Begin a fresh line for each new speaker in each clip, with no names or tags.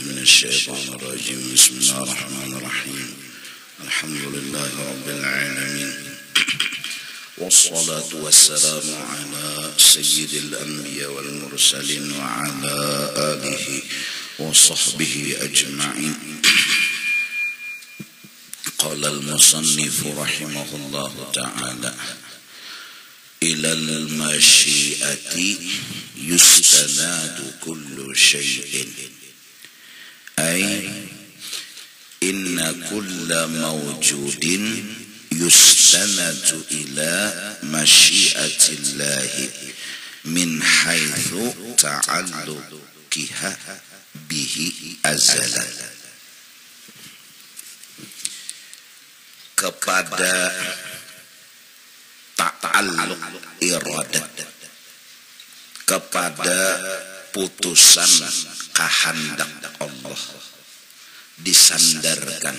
من الشيطان الرجيم. بسم الله الرحمن الرحيم. الحمد لله رب العالمين، والصلاة والسلام على سيد الأنبياء والمرسلين وعلى آله وصحبه أجمعين. قال المصنف رحمه الله تعالى: إلى المشيئة يستناد كل شيء، أي إن كل موجود يستند إلى مشيئة الله من حيث تعلقها به أزلا. Kepada ta'alluq iradat, kepada putusan kehendak Allah disandarkan,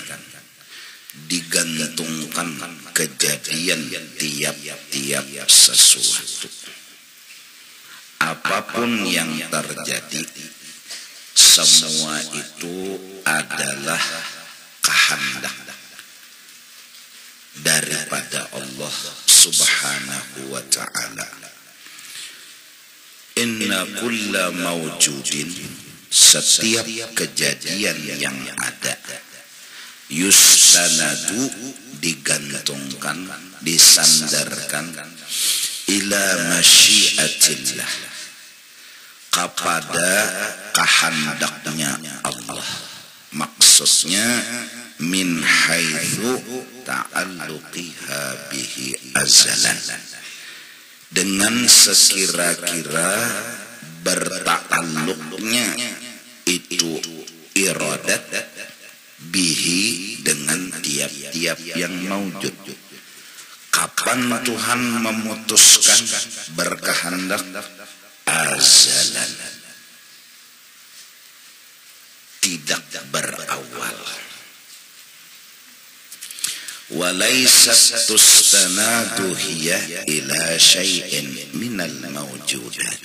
digantungkan kejadian tiap-tiap sesuatu. Apapun yang terjadi, semua itu adalah kehendak daripada Allah Subhanahu wa ta'ala. Inna kulla mawjudin, setiap kejadian yang ada, yustanadu, digantungkan, disandarkan, ila masyiatillah, kepada kehendaknya Allah. Maksudnya min haitsu ta'alluqiha bihi azalan, dengan sekira-kira berta'alluqnya itu iradat bihi, dengan tiap-tiap yang maujud. Kapan Tuhan memutuskan berkehendak? Azalan, tidak berawal. Walaysat tustanadu hiya ila syai'in minal mawjudat,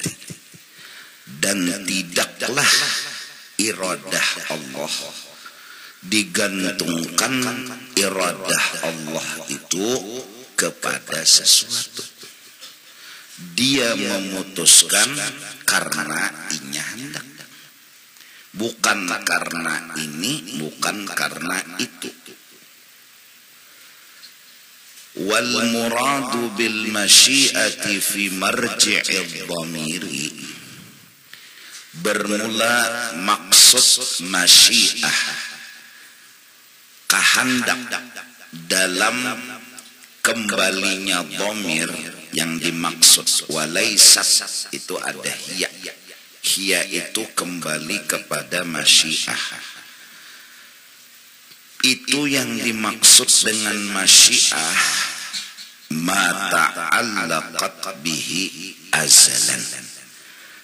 dan tidaklah iradah Allah digantungkan iradah Allah itu kepada sesuatu. Dia memutuskan karena inya hendak, bukan karena ini, bukan karena itu. Wal muradu bil masyiati fi marji'id dhamiri, bermula maksud masyiah, kehendak, dalam kembalinya dhamir yang dimaksud. Walaysat itu ada hiya, hiya itu kembali kepada masyiah. Itu yang dimaksud dengan masyiah, ma ta'allaqat bihi azalan,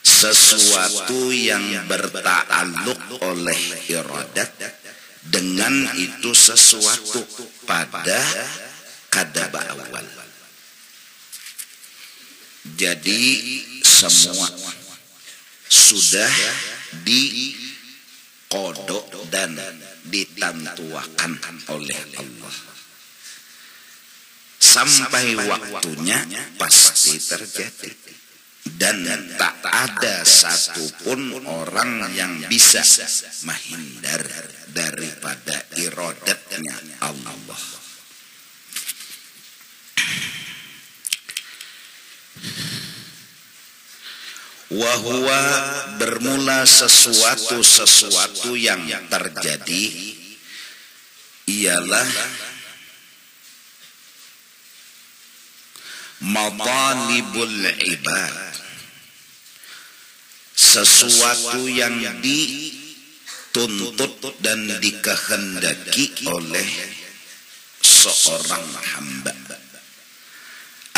sesuatu yang berta'alluq oleh iradat dengan itu sesuatu pada kadaba awal. Jadi semua sudah diqodok dan ditantuakan oleh Allah. Sampai waktunya pasti terjadi, dan tak ada satupun orang yang bisa menghindar daripada iradatnya Allah. Wahuwa, bermula sesuatu yang terjadi ialah matalibul ibad, sesuatu yang dituntut dan dikehendaki oleh seorang hamba.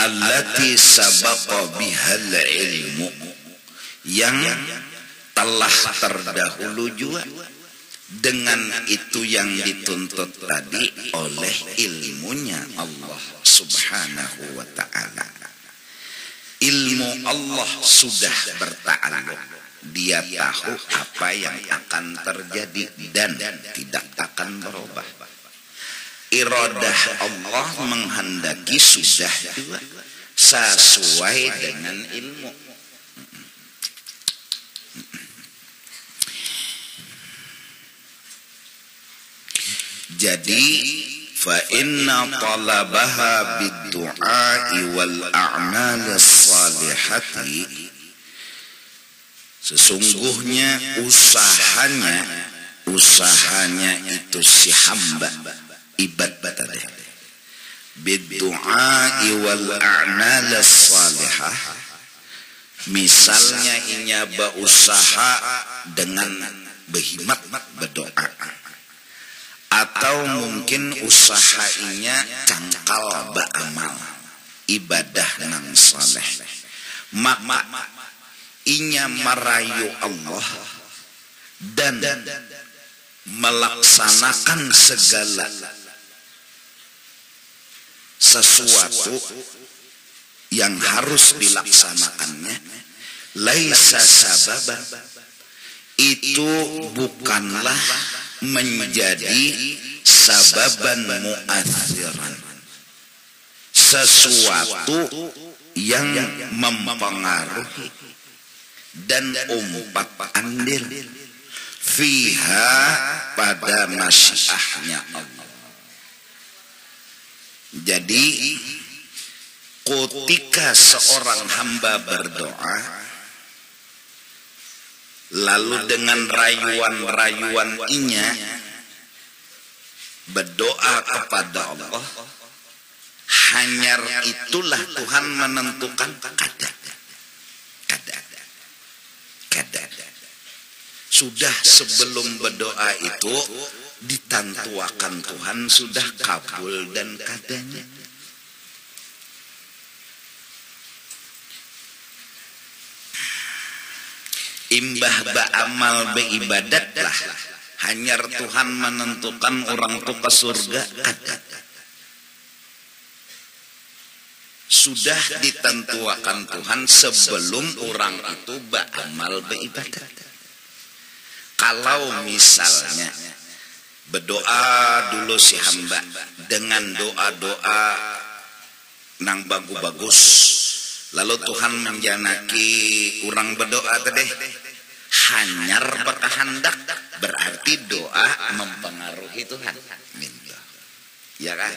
Allati sabaqa bihal ilmu, yang telah terdahulu juga dengan itu yang dituntut tadi oleh ilmunya Allah Subhanahu wa ta'ala. Ilmu Allah sudah berta'alluq Dia tahu apa yang akan terjadi dan tidak akan berubah. Iradah Allah menghendaki sudah juga sesuai dengan ilmu. Jadi fa inna talabaha bid-du'a'i wal a'mal as-salihati, sesungguhnya usahanya itu si hamba ibadah tadi bid-du'a'i wal a'mal as-salihah, misalnya inya berusaha dengan berkhidmat berdoa, atau mungkin usahanya cangkal beramal ibadah nang saleh, maka inya merayu Allah dan melaksanakan segala sesuatu yang harus dilaksanakannya, laisa sababan, itu bukanlah menjadi sababan mu'athiran, sesuatu yang mempengaruhi dan umpat andil fiha pada masyiahnya Allah. Jadi ketika seorang hamba berdoa lalu dengan rayuan-rayuan inya berdoa kepada Allah, hanya itulah Tuhan menentukan kadar. Sudah sebelum berdoa itu ditentuakan Tuhan sudah kabul dan kadanya. Imbah ba'amal beibadatlah, hanya Tuhan menentukan orang itu ke surga ada. Sudah ditentuakan Tuhan sebelum orang itu ba'amal beibadat. Kalau misalnya berdoa dulu si hamba dengan doa-doa nang bagus-bagus, lalu Tuhan menjanaki orang berdoa tadi hanyar berkehendak, berarti doa mempengaruhi Tuhan. Ya kan?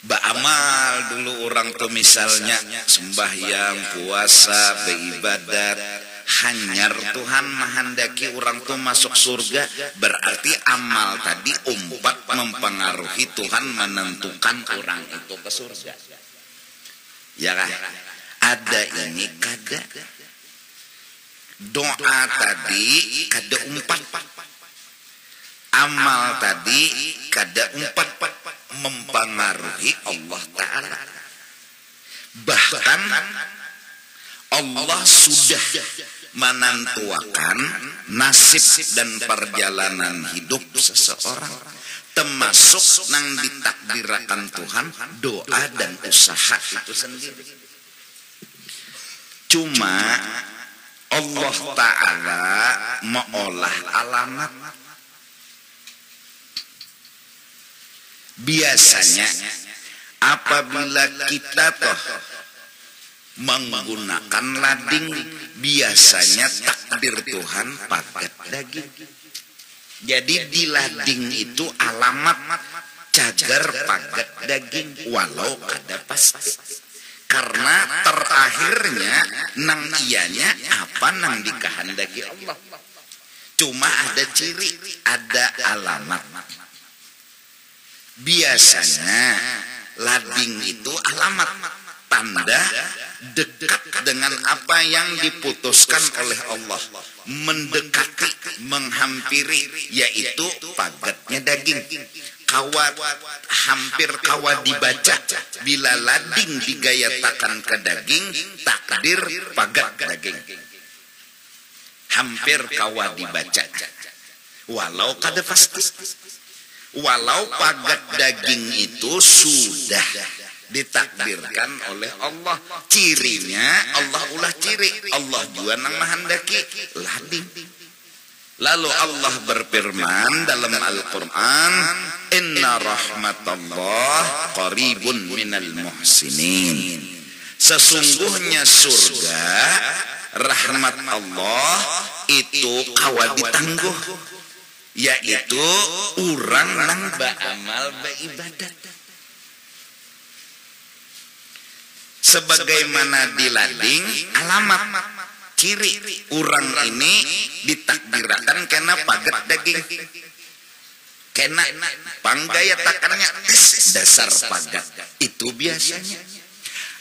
Ba'amal dulu orang tuh misalnya sembahyang, puasa, beribadat, hanyar Tuhan menghendaki orang tuh masuk surga, berarti amal tadi umpat mempengaruhi Tuhan menentukan orang itu ke surga. Ya kan? Ada ini kada doa tadi kada umpat, amal tadi kada umpat mempengaruhi Allah Ta'ala. Bahkan Allah sudah menentukan nasib dan perjalanan hidup seseorang, termasuk nang ditakdirkan Tuhan doa dan usaha itu sendiri. Cuma Allah Ta'ala mengolah alamat. Biasanya apabila kita toh menggunakan lading, biasanya takdir Tuhan paket daging. Jadi di lading itu alamat cagar paket daging, walau kada pasti. Karena terakhirnya nang ianya apa nang dikehendaki Allah. Cuma ada ciri, ada alamat. Biasanya lading itu alamat, tanda dekat dengan apa yang diputuskan oleh Allah, mendekati, menghampiri, yaitu pagatnya daging. Hampir kawa dibaca bila lading digayatakan ke daging, takdir pagat daging. Hampir kawa dibaca, walau kada pasti. Walau pagat daging itu sudah ditakdirkan oleh Allah. Cirinya Allah ulah ciri, Allah jua nang mahandaki lading. Lalu Allah berfirman dalam Al-Quran, inna rahmatallah qaribun minal muhsinin. Sesungguhnya surga, rahmat Allah itu kawal ditangguh, yaitu orang nang beramal beribadat. Sebagaimana dilading alamat ciri orang ini ditakdirkan kena pagat daging, kena panggaya takannya dasar pagat itu biasanya.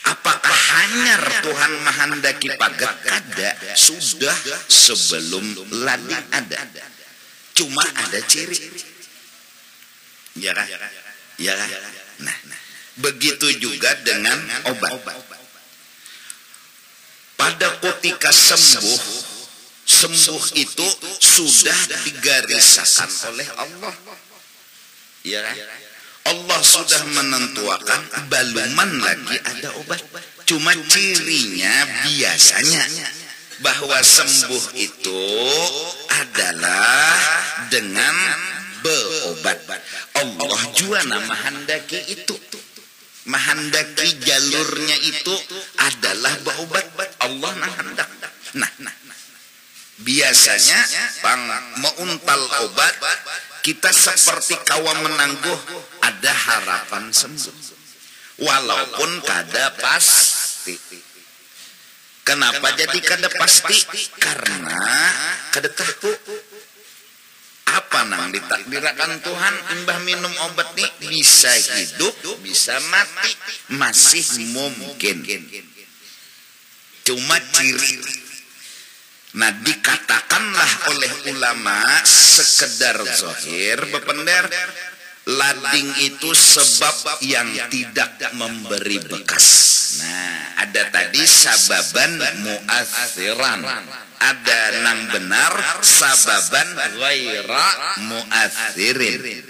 Apakah hanyar Tuhan mahandaki pagat? Kada, sudah sebelum lading ada, cuma ada ciri, ya kan? Ya kan? Nah, begitu juga dengan obat. Pada ketika sembuh itu sudah digariskan oleh Allah. Ya, Allah sudah menentukan baluman lagi ada obat. Cuma cirinya biasanya bahwa sembuh itu adalah dengan berobat. Allah jua nama handaki itu. Mahandaki jalurnya itu adalah berobat. Allah nang hendak. Nah, biasanya bang meuntal obat kita seperti kawan menangguh ada harapan sembuh walaupun kada pasti. Kenapa jadi kada pasti? Karena kada tahu apa nang ditakdirkan Tuhan. Imbah minum obat nih bisa hidup, bisa mati, masih mungkin. Cuma ciri. Nah, dikatakanlah oleh ulama sekedar zahir bepender, lading itu sebab yang tidak memberi bekas. Nah, ada tadi sababan mu'athiran, ada nang benar sababan ghaira mu'athirin.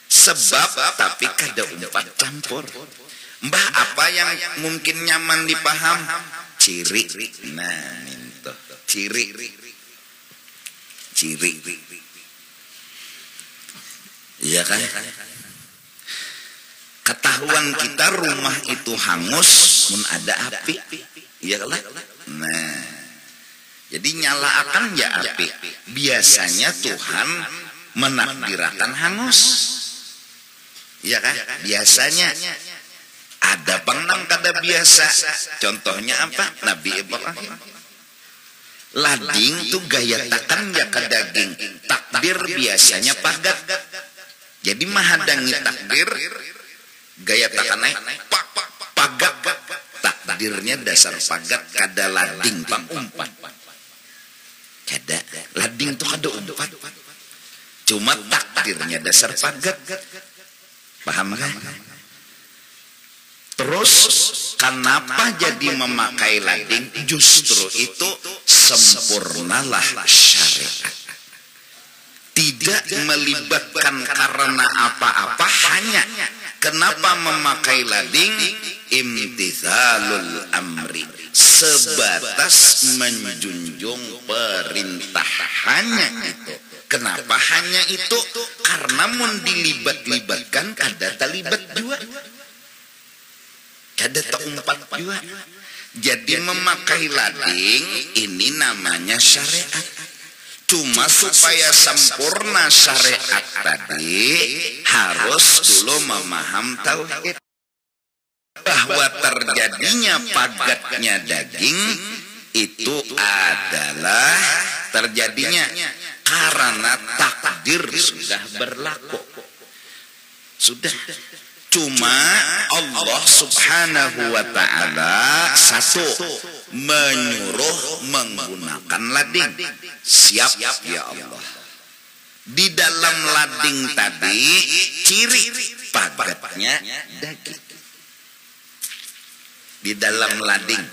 Sebab tapi kada umpat campur. Mbah apa yang mungkin nyaman dipaham? Ciri. Nah, minto ciri. Iya kan? Ketahuan kita rumah itu hangus mun ada api. Iya kan? Nah, jadi nyalakan ya api. Biasanya Tuhan menakdirkan hangus. Iya kan? Biasanya ada penang kada biasa. Contohnya apa? Nabi Ibrahim. Lading tuh gaya takan ya ke daging. Takdir biasanya pagat. Jadi mahadangi takdir gaya takan naik pagat. Takdirnya dasar pagat kada lading pang umpat. Kada lading tuh kada umpat. Cuma takdirnya dasar pagat. Paham kan? Terus kenapa jadi memakai lading? Justru itu sempurnalah syariat. Tidak melibatkan karena apa-apa, hanya kenapa memakai lading? Imtithalul amri, sebatas menjunjung perintah, hanya itu. Kenapa hanya itu? Karena mun dilibat-libatkan kada terlibat juga. Kada terumpat juga. Jadi memakai lading ini namanya syariat. Cuma supaya sempurna syariat tadi harus dulu memaham tauhid. Bahwa terjadinya pagatnya daging itu adalah terjadinya karena takdir sudah berlaku. Sudah. Cuma Allah subhanahu wa ta'ala satu menyuruh menggunakan lading. Siap ya Allah. Di dalam lading tadi ciri pagatnya daging. Di dalam lading.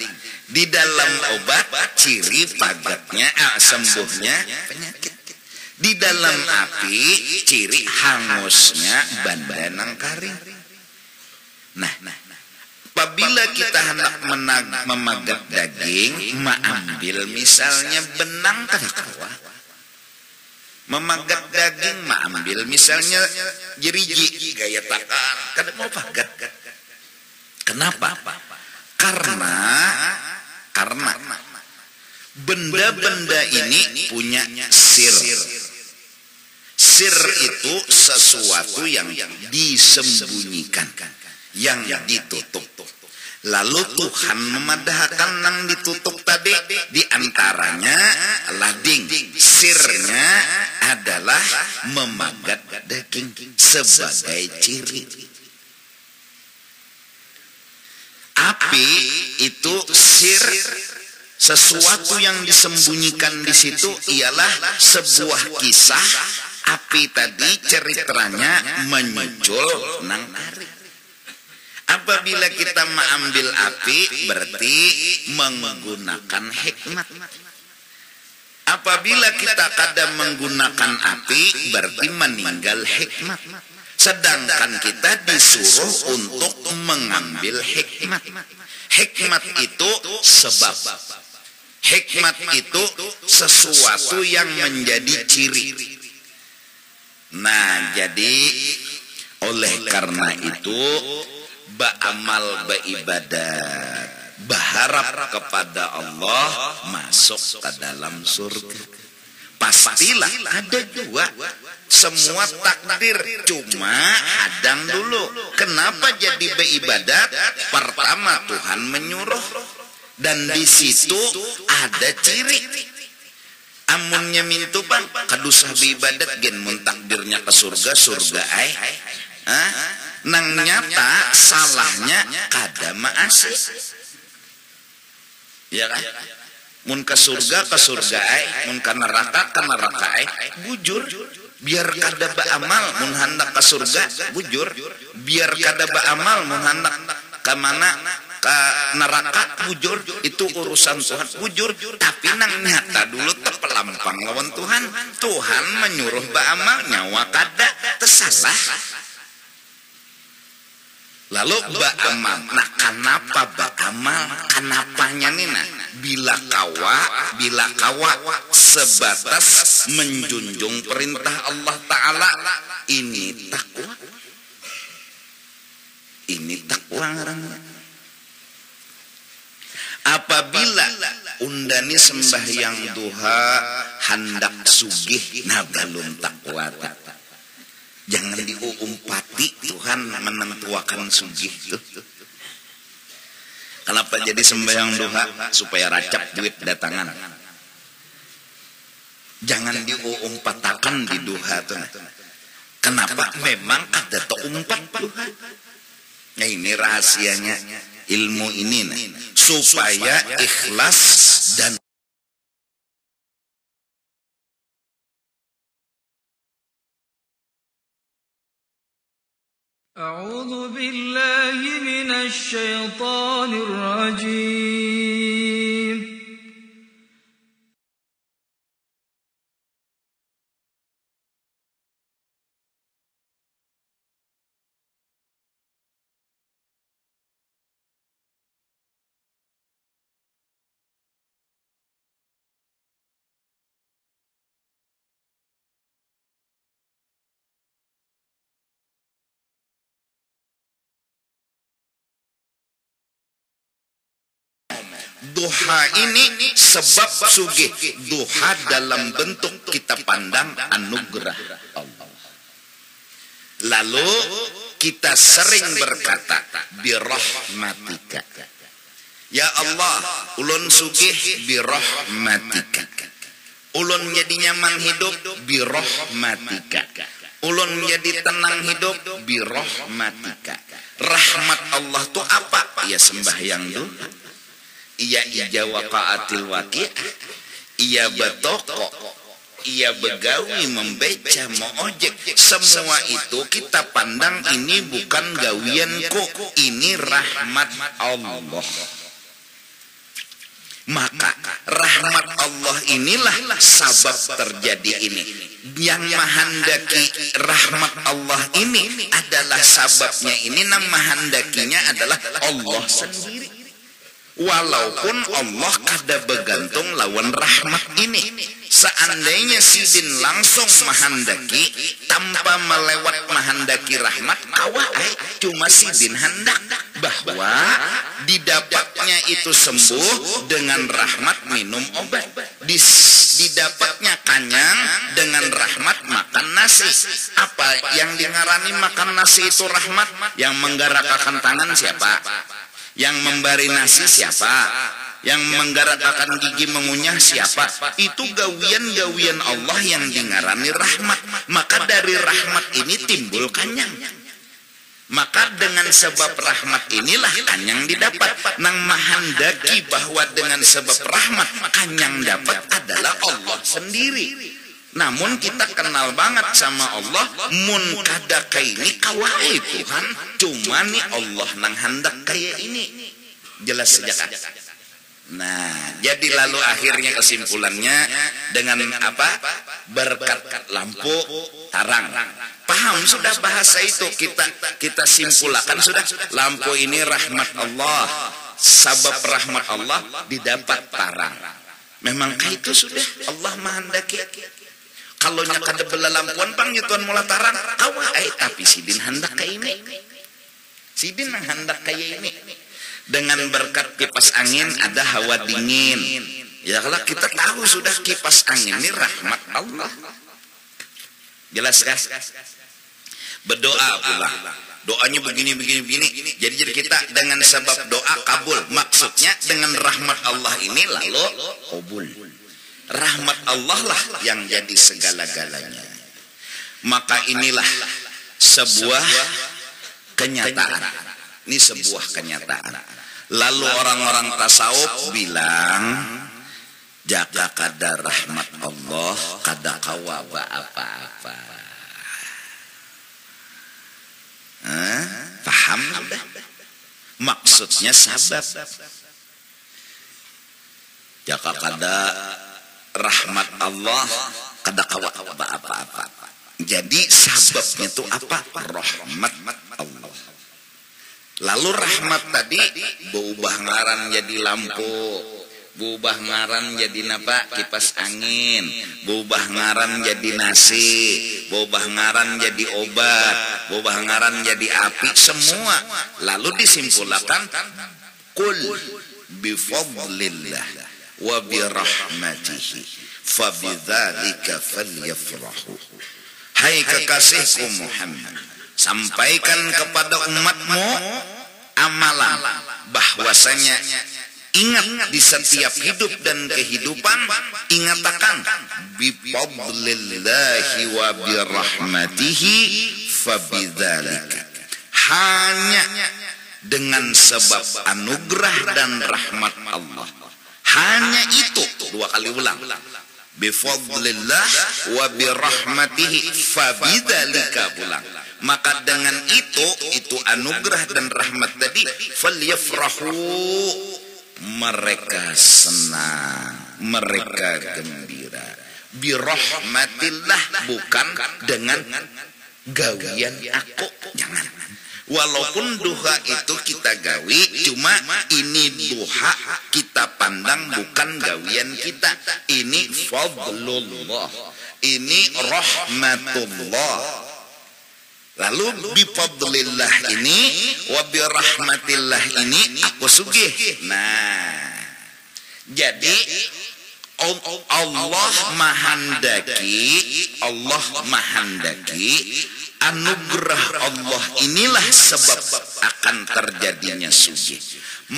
Di dalam obat ciri pagatnya sembuhnya penyakit. Di dalam api ciri hangusnya bandanang karing. Nah, Apabila kita hendak memagat daging, ambil misalnya benang kakawa. Memagat daging, ambil misalnya jeriji, gaya takan, kada mau pagat. Kenapa? Karena benda-benda ini punya sir. Sir itu sesuatu yang disembunyikan, yang ditutup. Lalu Tuhan memadahkan yang ditutup tadi, diantaranya lading. Sirnya adalah memagat daging sebagai ciri. Api itu sir, sesuatu yang disembunyikan di situ ialah sebuah kisah. Api tadi ceritanya muncul nang hari. Apabila kita mengambil api, berarti menggunakan hikmat. Apabila kita kada menggunakan api, berarti meninggal hikmat. Sedangkan kita disuruh untuk mengambil hikmat. Hikmat itu sebab. Hikmat itu sesuatu yang menjadi ciri. Nah, jadi oleh karena itu beramal, beribadat, berharap kepada Allah, masuk ke dalam surga. Pastilah ada juga semua takdir, cuma hadang dulu. Kenapa jadi beribadat? Pertama Tuhan menyuruh, dan di situ ada ciri. Amunnya mintu bang, kadusah beribadat gen mun takdirnya ke surga, surga ay. Nang nyata salahnya kada maasi. Ya kan? Mun ke surga ay, mun ke neraka ay. Bujur, biar kada beramal mun hendak ke surga, bujur. Biar kada beramal mun hendak ke mana? Ke neraka, bujur. Itu urusan Tuhan, bujur. Tapi nang nyata dulu terpelampang lawan Tuhan. Tuhan menyuruh beramal, nyawa kada tersalah. Lalu beramal. Nah, kenapa beramal? Kenapanya nih nah? Bila kawa sebatas menjunjung perintah Allah Ta'ala. Ini takwa. Ini takwa ngarangnya. Apabila undani sembahyang duha hendak sugih, nah belum takwa. Jangan diumpati Tuhan menentuakan sugih tuh. Kenapa jadi sembahyang duha? Supaya racap duit datangan. Jangan diumpatakan di duha tuh. Kenapa? Memang ada umpat duha. Nah, ini rahasianya ilmu ini nah, supaya ikhlas dan
A'udzu billahi minasy syaithanir rajim.
duha ini sebab sugih. Duha dalam bentuk kita pandang anugerah Allah. Lalu kita sering berkata birahmatika, ya Allah, ulun sugih birahmatika. Ulun menjadi nyaman hidup birahmatika. Ulun menjadi tenang hidup birahmatika. Rahmat Allah itu apa? Ya sembahyang duha. Ia ijawaqaatil waqi'ah, ia betoko, ia begawi, membeca, mengojek. Semua itu kita pandang ini bukan gawianku, ini rahmat Allah. Maka rahmat Allah inilah sabab terjadi ini. Yang menghendaki rahmat Allah ini adalah sababnya ini, yang menghendakinya adalah Allah sendiri. Walaupun Allah kada bergantung lawan rahmat ini. Seandainya sidin langsung menghendaki tanpa melewat menghendaki rahmat, kawai cuma sidin hendak bahwa didapatnya itu sembuh dengan rahmat minum obat, didapatnya kanyang dengan rahmat makan nasi. Apa yang dingarani makan nasi itu rahmat? Yang menggerakkan tangan siapa? Yang memberi nasi siapa? Yang menggerakkan gigi mengunyah siapa? Itu gawian-gawian Allah yang dingarani rahmat. Maka dari rahmat ini timbul kanyang. Maka dengan sebab rahmat inilah kanyang didapat. Nang menghendaki bahwa dengan sebab rahmat kanyang dapat adalah Allah sendiri. Namun kita kenal banget sama Allah, mun kada kaini kawai Tuhan, cuma nih Allah nang hendak kayak ini. Jelas sejak. Nah, jadi lalu akhirnya kesimpulannya dengan apa? Berkat lampu tarang. Paham sudah bahasa itu, kita simpulkan sudah. Lampu ini rahmat Allah, sabab rahmat Allah didapat tarang. Memangkah itu sudah Allah menghendaki? Kalau nyaka ada bela lampuan pang nyutuan mula tarang, tapi sidin hendak kayak ini. Sidin hendak kayak ini. Dengan berkat kipas angin ada hawa dingin. Ya kalau kita tahu sudah kipas angin ini rahmat Allah. Jelas kan? Berdoa pula. Doanya begini. Jadi kita dengan sebab doa kabul. Maksudnya dengan rahmat Allah ini lalu kabul. Rahmat Allah lah yang jadi segala-galanya. Maka inilah sebuah kenyataan. Ini sebuah kenyataan. Lalu orang-orang tasawuf bilang, jaka kada rahmat Allah, kada kawaba apa-apa. Paham sudah? Maksudnya sabab. Jaka kada rahmat Allah, kada kawaba apa-apa. Jadi sababnya itu apa? Rahmat Allah. Lalu rahmat tadi berubah ngaran jadi lampu, berubah ngaran jadi napa? Kipas angin, berubah ngaran jadi nasi, berubah ngaran jadi obat, berubah ngaran jadi api, semua. Lalu disimpulkan kul bifadlillah wa birahmatihi fabidzalika falyafrahu. Hai kekasihku Muhammad, sampaikan kepada umatmu amalan bahwasanya ingat di setiap hidup dan kehidupan, ingatakan bifadlillahi wa birahmatihi fabidzalika, hanya dengan sebab anugerah dan rahmat Allah, hanya itu. Dua kali ulang, bifadlillah wa birahmatihi fabidzalika, ulang. Maka dengan itu anugerah dan rahmat tadi, falyafrahu, mereka senang, mereka gembira. Birahmatillah, bukan dengan gawian aku, jangan. Walaupun duha itu kita gawi, cuma ini duha kita pandang bukan gawian kita. Ini fadlullah, ini rahmatullah. Lalu bifadlillah ini wa birahmatillah ini aku sugih. Nah, jadi Allah menghendaki anugerah Allah inilah sebab akan terjadinya sugih.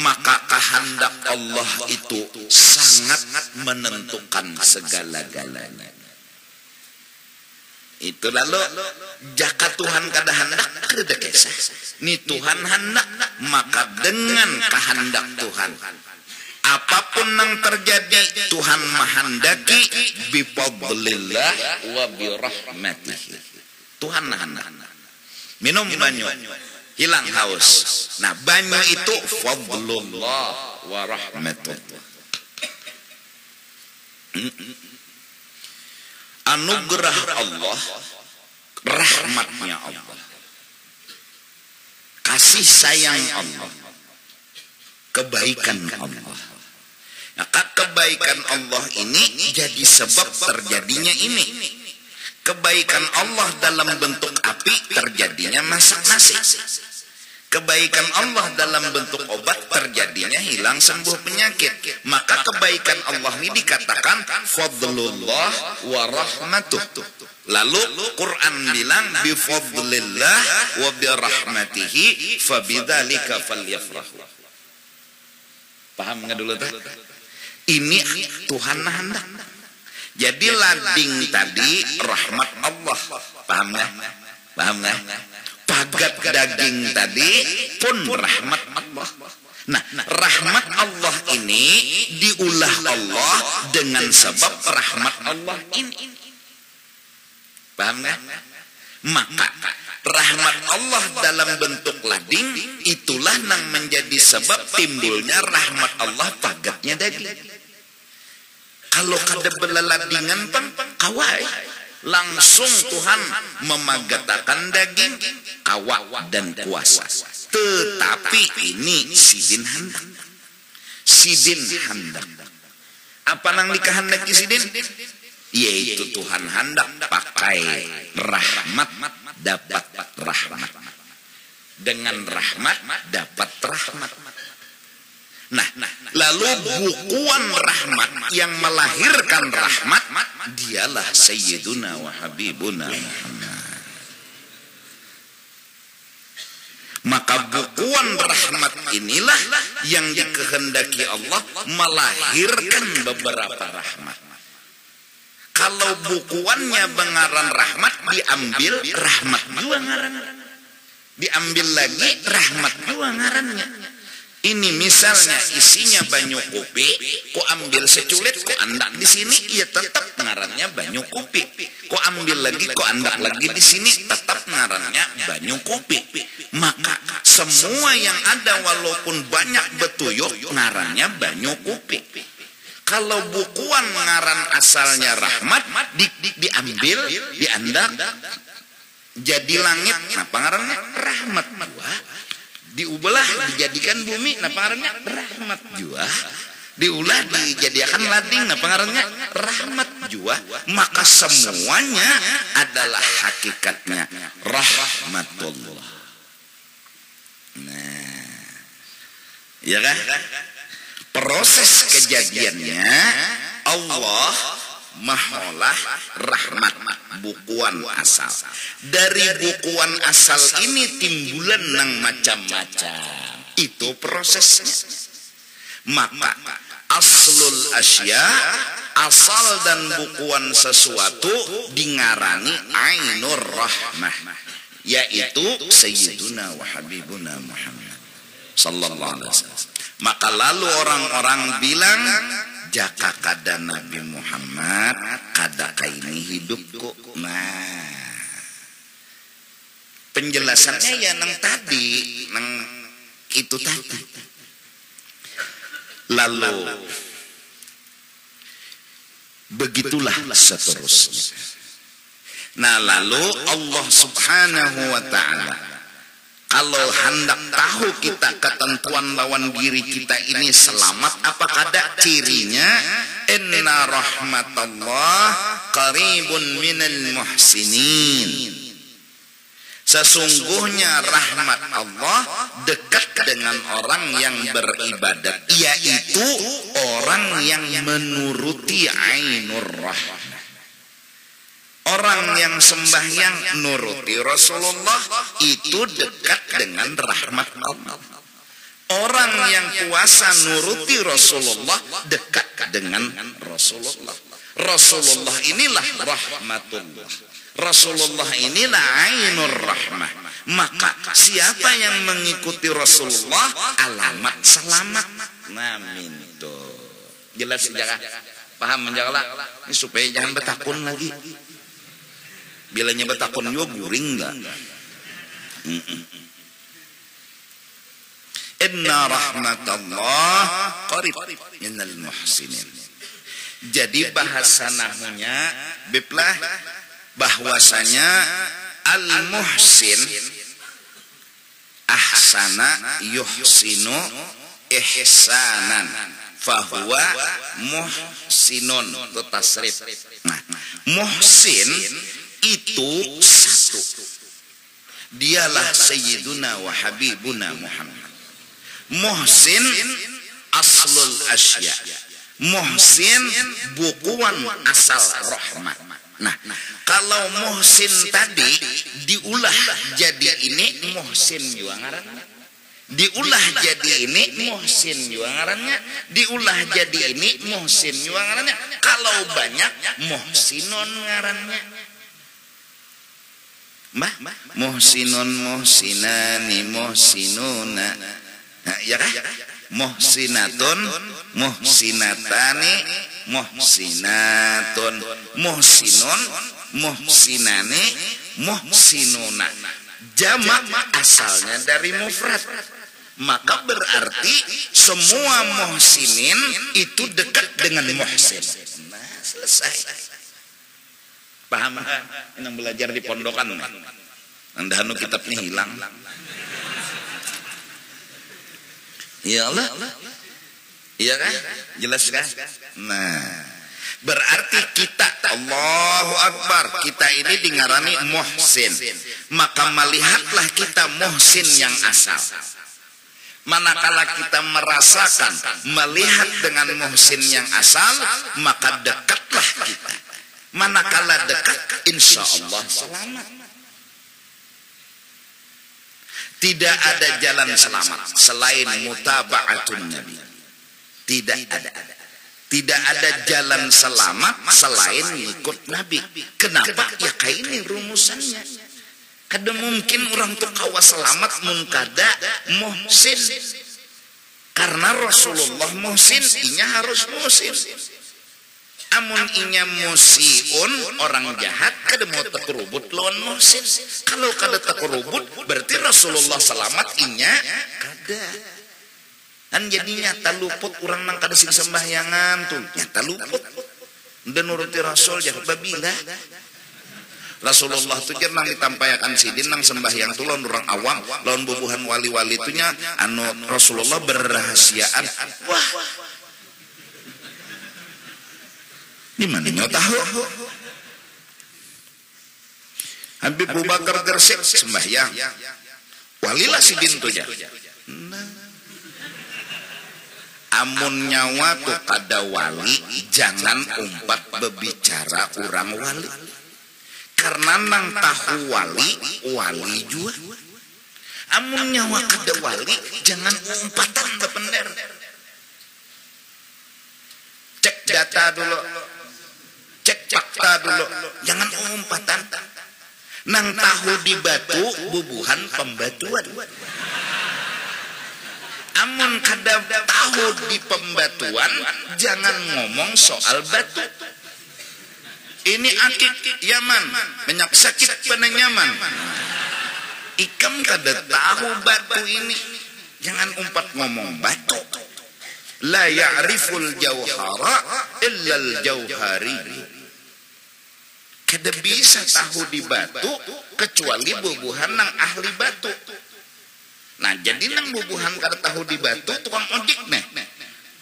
Maka kehendak Allah itu sangat menentukan segala-galanya. Itu lalu jaka Tuhan kada hendak kada kisah. Ni Tuhan hendak, maka dengan kehendak Tuhan apapun yang terjadi Tuhan menghendaki bifadlillah wa birahmatihi. Tuhan hendak. Minum banyu, hilang haus. Nah, banyu itu fadlullah wa rahmatullah. Anugerah Allah, rahmatnya Allah, kasih sayang Allah, kebaikan Allah. Maka kebaikan Allah ini jadi sebab terjadinya ini. Kebaikan Allah dalam bentuk api terjadinya masak nasi. Kebaikan Allah dalam bentuk obat terjadinya hilang sembuh penyakit. Maka kebaikan Allah ini dikatakan fadlullah wa rahmatuh. Lalu Quran bilang bi fadlillah wa bi rahmatihi fabidzalika falyafrahu. Paham enggak dulu tuh? Ini Tuhan hendak. Jadi lading tadi rahmat Allah. Paham enggak? Paham enggak? Pagat daging tadi pun rahmat Allah. Nah, rahmat Allah ini diulah Allah dengan sebab rahmat Allah ini. Paham nggak? Maka rahmat Allah dalam bentuk lading itulah yang menjadi sebab timbulnya rahmat Allah pagatnya daging. Kalau kada belaladingan pang kawai. Langsung Tuhan memagatakan daging, kawak dan kuasa. Tetapi ini sidin hendak. Sidin hendak. Apa nang dikehendaki sidin? Yaitu Tuhan hendak pakai rahmat dapat rahmat. Dengan rahmat dapat rahmat. Nah, lalu bukuan rahmat yang melahirkan rahmat dialah Sayyiduna wa Habibuna Muhammad. Maka bukuan rahmat inilah yang dikehendaki Allah melahirkan beberapa rahmat. Kalau bukuannya bengaran rahmat diambil rahmat juga ngaran. Diambil lagi rahmat juga ngarannya. Ini misalnya isinya banyu kopi, kok ambil seculit, kok andak di sini, ya tetap ngarannya banyu kopi. Kok ambil lagi, kok andak lagi di sini, tetap ngarannya banyu kopi. Maka semua yang ada walaupun banyak betuyuk, ngarannya banyu kopi. Kalau bukuan ngaran asalnya rahmat, diambil, diandak, jadi langit, apa ngarannya? Rahmat. Diubelah dijadikan bumi, nah pengarannya rahmat jua. Diulah dijadikan lading, nah pengarannya rahmat jua. Maka semuanya adalah hakikatnya rahmatullah. Nah, ya kan? Proses kejadiannya Allah maholah rahmat bukuan asal. Dari bukuan asal ini timbulan nang macam-macam. Itu prosesnya. Maka aslul asya, asal dan bukuan sesuatu dingarani ainur rahmah, yaitu Sayyiduna wa Habibuna Muhammad sallallahu alaihi wasallam. Maka lalu orang-orang bilang, jaka kada Nabi Muhammad kada kaini hidupku. Nah, penjelasannya ya nang tadi, nang itu tadi. Lalu begitulah seterusnya. Nah, lalu Allah Subhanahu wa ta'ala kalau hendak tahu kita ketentuan lawan diri kita ini selamat apa kada, cirinya inna rahmatallah qaribun minal muhsinin. Sesungguhnya rahmat Allah dekat dengan orang yang beribadat, yaitu orang yang menuruti ainur rahmah. Orang yang sembahyang nuruti Rasulullah itu dekat dengan rahmat Allah. Orang yang puasa nuruti Rasulullah dekat dengan Rasulullah. Rasulullah inilah rahmatullah. Rasulullah inilah ainur rahmah. Maka siapa yang mengikuti Rasulullah alamat selamat. Amin. Tuh. Jelas jaga. Paham menjala? Ini supaya jangan betakun lagi. Bilanya betakun juga guring enggak? Inna rahmatallah qarib minal muhsinin. Jadi bahasa nahunya beplah bahwasanya al-muhsin ahsana yuhsinu ihsanan fahuwa muhsinun, itu tasrif. Nah, muhsin itu satu, dialah sayyiduna wa habibuna Muhammad. Muhsin aslul asya, muhsin bukuan asal rahmat. Nah, kalau muhsin tadi diulah jadi ini muhsin juga ngarannya, diulah jadi ini muhsin juga ngarannya, diulah jadi ini muhsin juga ngarannya. Kalau banyak muhsinun ngarannya. Mbah, muhsinun muhsinani muhsinuna. Nah, ya kan? Muhsinatun muhsinatani muhsinatun, muhsinun muhsinani muhsinuna. Jamak asalnya dari mufrad, maka berarti semua muhsinin itu dekat dengan muhsin. Nah, selesai. Paham kan? Yang belajar di pondokan. Anda hanu kitabnya hilang. Ya Allah. Iya kan? Jelas kan? Nah, berarti kita, Allahu Akbar, kita ini dingarani muhsin. Maka melihatlah kita muhsin yang asal. Manakala kita merasakan melihat dengan muhsin yang asal, maka dekatlah kita. Manakala dekat, insya Allah selamat. Tidak ada jalan selamat selain mutaba'atun Nabi. Tidak ada. Tidak ada jalan selamat selain ikut Nabi. Kenapa? Ya kayak ini rumusannya. Kada mungkin orang tuh kawa selamat munkada muhsin. Karena Rasulullah muhsin, inya harus muhsin. Amun inya musiun, orang jahat kada mau takurubut lawan muhsin. Kalau kada takurubut, berarti Rasulullah selamat, inya kada. Dan jadinya taluput orang nang kada sing sembahyangan tuh, nyata luput. Dan nuruti Rasul jah babila. Rasulullah tuh jer nang ditampayakan sidin nang sembahyang tuh lawan orang awam, lawan bubuhan wali-wali tunya anu Rasulullah berrahasiaan. Wah. Di mana nyo tahu? Habib Abu Bakar Gersik sembahyang. Walilah sidin tuh jah. Amun nyawa tuh kada wali, jangan umpat berbicara orang wali. Karena nang tahu wali juga. Amun nyawa kada wali, jangan umpatan bepender. Cek data dulu, cek fakta dulu, jangan umpatan. Nang tahu di batu, bubuhan pembatuan. Amun kada tahu di pembatuan, jangan ngomong soal batu. Ini akik Yaman, minyak sakit penenyaman. Ikam kada tahu batu ini, jangan umpat ngomong batu. La ya'riful jauhara illal jauhari. Kada bisa tahu di batu kecuali bubuhan nang ahli batu. Nah, jadi nang bubuhan kada tahu di batu, tukang ojek nih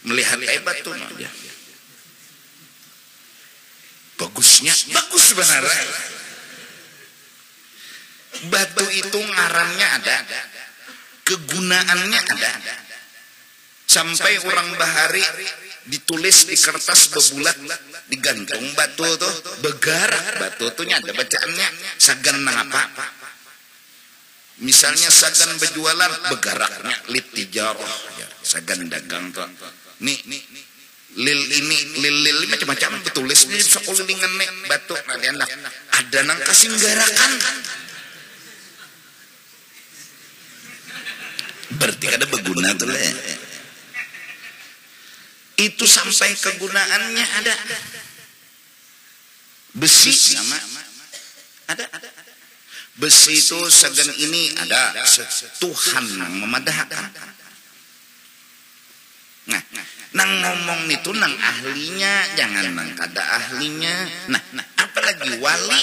melihat batu aja. Bagusnya, bagus benar. Batu itu ngarannya ada, kegunaannya ada. Sampai orang bahari ditulis di kertas bebulat, digantung batu tuh, begarak batu tuh ada bacaannya, sagan nang apa? Misalnya sagan berjualan, begaraknya lit tijarah, sagan dagang tuh. Nih lil macam-macam betulis nih sakulingan nih batu kalian lah. Ada nang kasih garakan. Berarti ada berguna tuh le. Itu sampai kegunaannya ada. Besi sama ada. Besi itu sagan ini ada Tuhan yang memadahkan. Nah, Nang ngomong itu nang ahlinya, jangan nang kada ahlinya. Nah, apalagi wali.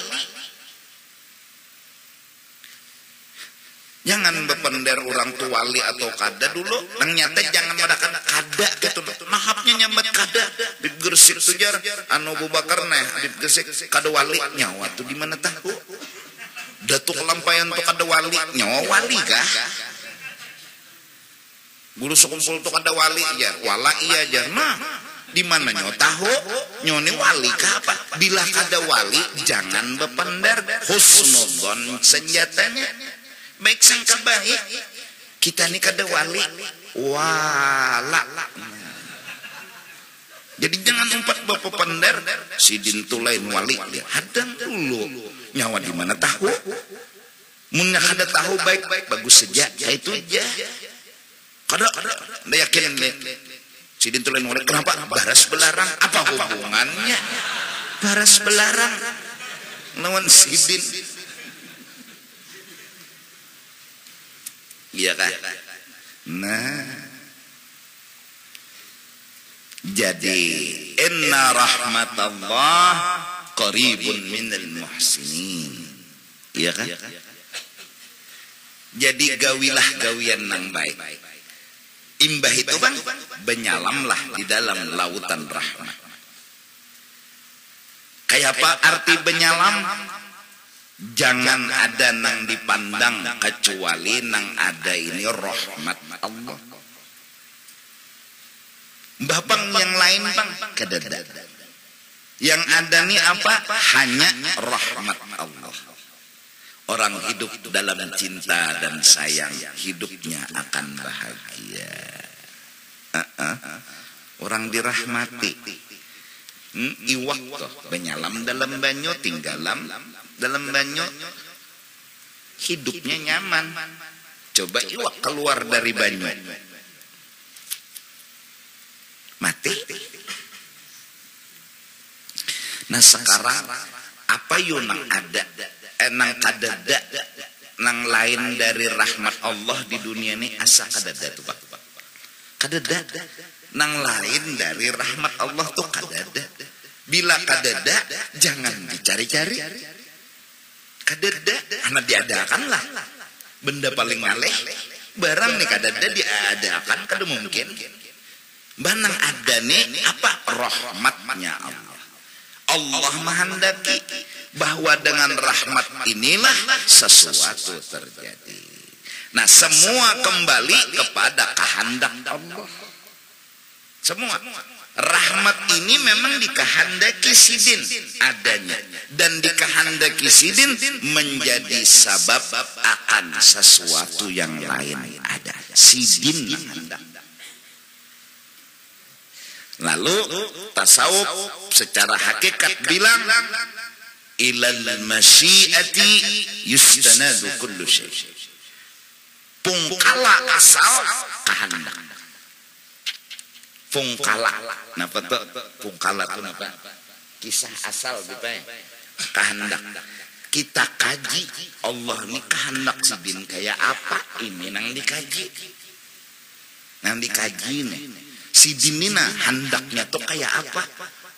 Jangan bepender orang tu wali atau kada dulu. Nang nyata jangan madakan kada gitu. Mahapnya nyambat kada. Di Gresik tu jar anu Abu Bakar nah di Gresik kada wali nyawa tu di mana tahu. Datuk lampayan tu kada wali nyawa wali kah? Guru sekumpul tu kada wali jar, wala iya jar. Nah, di mana nyawa tahu? Nyoni wali kah apa? Bila kada wali jangan bepender. Husnudzon senjatanya. Baik sangka baik, kita ni kada wali wala. Jadi jangan umpat bapak pendar sidin tu lain wali dia hadang dulu nyawa di mana tahu mun kada tahu baik bagus saja itu aja kada ndak yakin sidin tu lain wali kenapa baras belarang apa hubungannya baras belarang lawan sidin. Iya kan? Nah, jadi inna rahmatallah qaribun minal muhsinin. Iya kan? Jadi gawilah gawian nang baik. Imbah itu bang, benyalamlah di dalam lautan rahmat. Kayak apa arti benyalam? Jangan ada nang dipandang kecuali nang ada ini rahmat Allah. Bapang yang lain bang kadada. Yang ada nih apa? Hanya rahmat Allah. Orang hidup dalam cinta dan sayang hidupnya akan bahagia. Orang dirahmati. Iwak toh benyalam dalam banyu tinggalam dalam banyu hidupnya nyaman. Coba iwak keluar dari banyu mati. Nah sekarang apa yo nang ada nang kadada nang lain dari rahmat Allah di dunia ini asa kadada tuh Pak. Kadada nang lain dari rahmat Allah tuh kadada. Bila kadada jangan dicari-cari. Kadada anak diadakan lah. Benda paling maleh barang nih kadada diadakan kada mungkin. Banang ada nih apa rahmatnya Allah. Allah menghendaki bahwa dengan rahmat inilah sesuatu terjadi. Nah semua kembali kepada kehendak Allah. Semua rahmat ini memang dikehendaki sidin adanya dan dikehendaki sidin menjadi sabab akan sesuatu yang lain ada. Sidin menghendak. Lalu tasawuf secara hakikat bilang ilal masyiati yustanadu kullu syai. Pungkala asal kehendak. Pungkala. Napa tuh? Pungkala itu napa? Kisah asal gitu ya. Kehendak. Kita kaji Allah ini kehendak sidin kayak apa ini nang dikaji. Nang dikaji nih. Sidin ini hendaknya tuh kayak apa?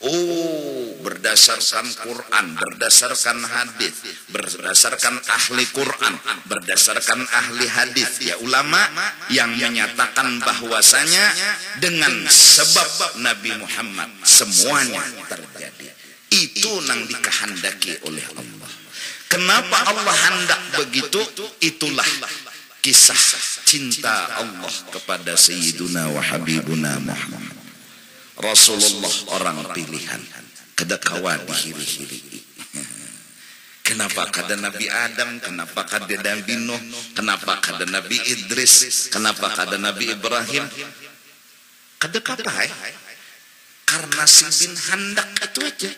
Oh, berdasarkan Quran, berdasarkan hadis, berdasarkan ahli Quran, berdasarkan ahli hadis, ya ulama yang menyatakan bahwasanya dengan sebab Nabi Muhammad semuanya terjadi. Itu nang dikehendaki oleh Allah. Kenapa Allah hendak begitu? Itulah kisah cinta Allah kepada Sayyiduna wa Habibuna Muhammad. Rasulullah orang pilihan. Kada kawan dihiri-hiri. Kenapa kada Nabi Adam? Kenapa kada Nabi Nuh? Kenapa kada Nabi Idris? Kenapa kada Nabi Ibrahim? Kada kapai? Karena sidin hendak itu aja.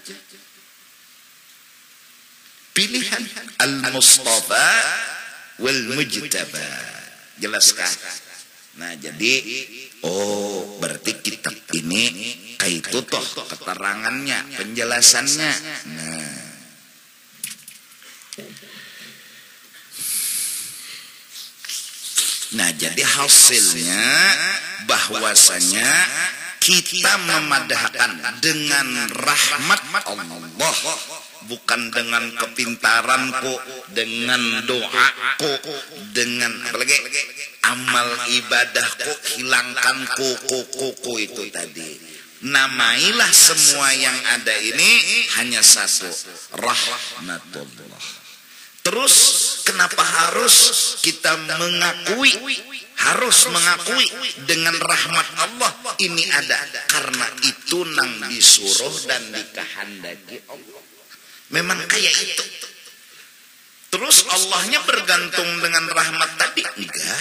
Pilihan Al-Mustafa wal Mujtaba. Jelaskah? Nah jadi berarti kitab ini kayak itu toh keterangannya, penjelasannya. Nah jadi hasilnya bahwasanya kita memadahkan dengan rahmat Allah, bukan dengan kepintaranku, dengan doaku, dengan apalagi amal ibadahku, hilangkan kuku itu tadi. Namailah semua yang ada ini hanya satu, rahmatullah. Terus kenapa harus kita mengakui, dengan rahmat Allah ini ada? Karena itu nang disuruh dan dikehendaki Allah. Memang kayak itu. Terus Allahnya bergantung dengan rahmat tadi? Enggak.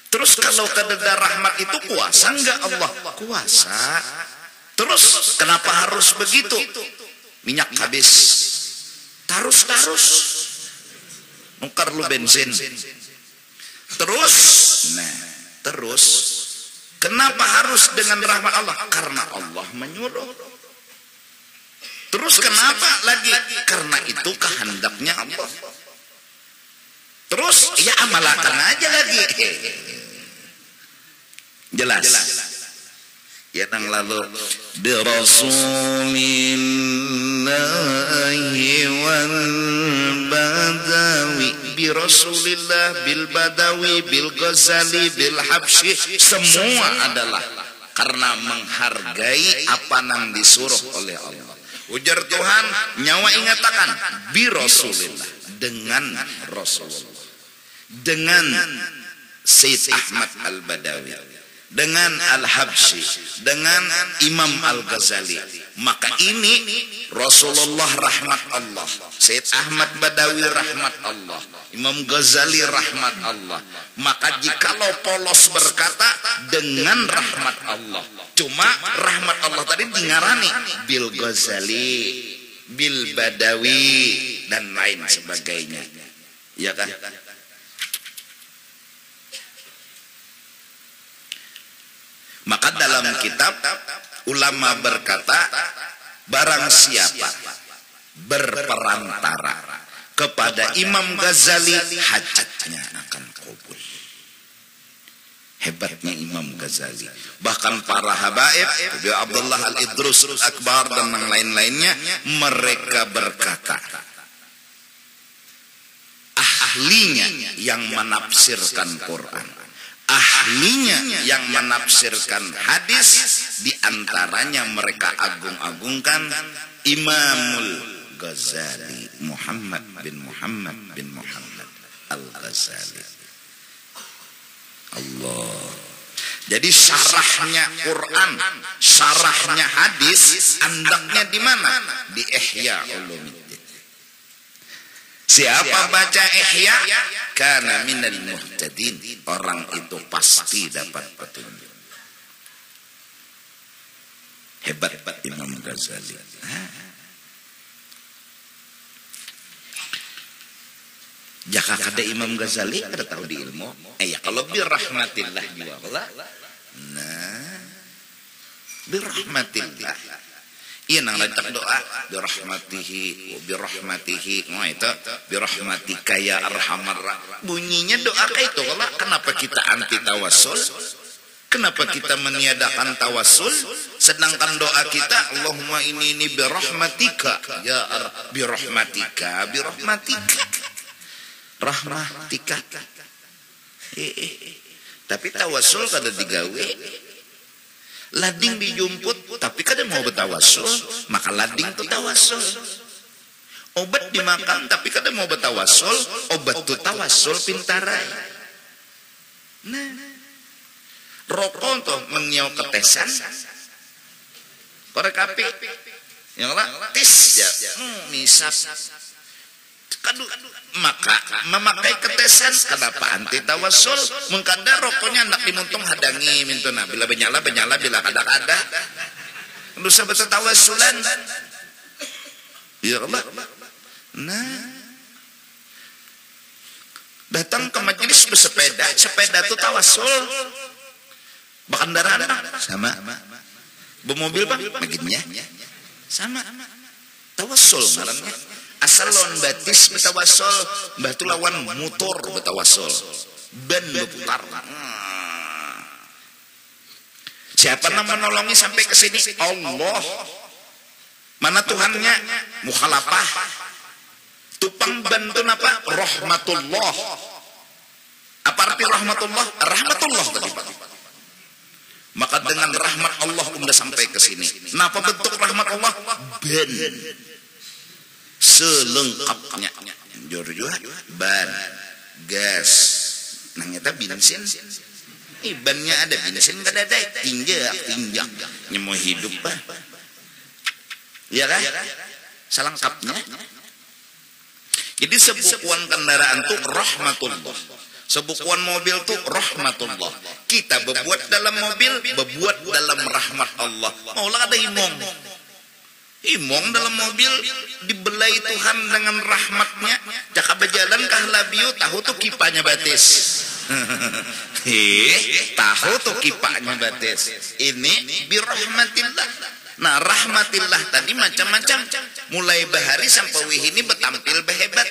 Terus kalau kadada rahmat itu kuasa enggak Allah? Kuasa. Terus kenapa harus begitu? Minyak habis. Tarus. Nukar lu bensin. Terus kenapa harus dengan rahmat Allah? Karena Allah menyuruh. Terus kenapa lagi? Karena itu kehendaknya Allah. Terus ya amalkan aja lagi. Jelas. Ya nang lalu bi rasulillahi wal badawi, bi rasulillah, bil badawi, bil ghazali, bil habsyi, semua adalah karena menghargai apa yang disuruh oleh Allah. Ujar Tuhan, nyawa ingatakan bi rasulillah, dengan Rasulullah, dengan Sayyid Ahmad Al-Badawi, dengan Al-Habsyi, dengan Imam Al-Ghazali. Maka ini Rasulullah rahmat Allah, Sayyid Ahmad Badawi rahmat Allah, Imam Ghazali rahmat Allah. Maka jikalau polos berkata dengan rahmat Allah, cuma rahmat Allah tadi dingarani bil Ghazali, bil Badawi dan lain sebagainya, ya kan? Maka dalam kitab ulama berkata, barang siapa berperantara kepada Imam Ghazali, hajatnya akan kabul. Hebatnya Imam Ghazali. Bahkan para habaib, Abdullah Al-Idrus Akbar dan yang lain-lainnya, mereka berkata, ahlinya yang menafsirkan Quran, ahlinya yang menafsirkan hadis, diantaranya mereka agung-agungkan Imamul Ghazali, Muhammad bin Muhammad bin Muhammad Al-Ghazali. Allah. Jadi syarahnya Quran, syarahnya hadis, andaknya di mana? Di Ihya Ulumuddin. Siapa baca Ihya, kana minal muhtadin, orang itu pasti dapat petunjuk. Hebat Imam Ghazali. Jaka kada Imam Ghazali kada tahu di ilmu. Ya kalau birahmatillah juga. Nah, birahmatillah. Iya nang lantak doa birahmatihi, birahmatihi. Nah itu birahmatika ya arhamar. Bunyinya doa kayak itu. Kenapa kita anti tawassul? Kenapa kita meniadakan tawassul? Sedangkan doa kita Allahumma ini birahmatika ya birahmatika, birahmatika. Rahmatika. Tapi tawassul kada digawe. Lading dijumput tapi kada mau bertawassul, maka lading tu tawassul. Obat dimakan tapi kada mau bertawassul, obat tu tawassul pintarai. Nah, rokok tuh mengiau ketesan. Korek api. Yang lah tis ya. Misap. Maka memakai ketesan kenapa anti tawassul? Mengkada rokoknya anak dimuntung hadangi mintuna, bila benyala bila kada dosa betul tawassulan. Ya Allah. Nah, datang ke majelis bersepeda, sepeda itu tawassul. Berkendaraan sama, bermobil bang, bagiannya sama, tawassul malamnya. Asal lawan batis betawassul, batu lawan motor betawassul, ban berputar. Siapa yang menolongi sampai ke sini? Allah. Mana Tuhannya? Mukhalafah. Tupang bantu apa? Rahmatullah. Apa arti rahmatullah? Rahmatullah tadi Pak. Maka dengan rahmat Allah udah sampai ke sini. Napa bentuk rahmat Allah? Ben. Selengkapnya. Jor-jor, ban, gas. Nang eta bensin. Bannya ada bensin kada ada. Tinjak. Nyemo hidup Pak. Iya kan? Selengkapnya. Jadi sebukuan kendaraan tuh rahmatullah. Sebukuan mobil tuh rahmatullah. Kita berbuat dalam mobil, berbuat dalam rahmat Allah. Maulah ada imong dalam mobil dibelai Tuhan dengan rahmatnya. Cakap berjalan kah labiu tahu tuh kipanya batis. Tahu tuh kipanya batis. Ini birahmatillah. Nah rahmatillah tadi macam-macam. Mulai bahari sampai wihini betampil behebat.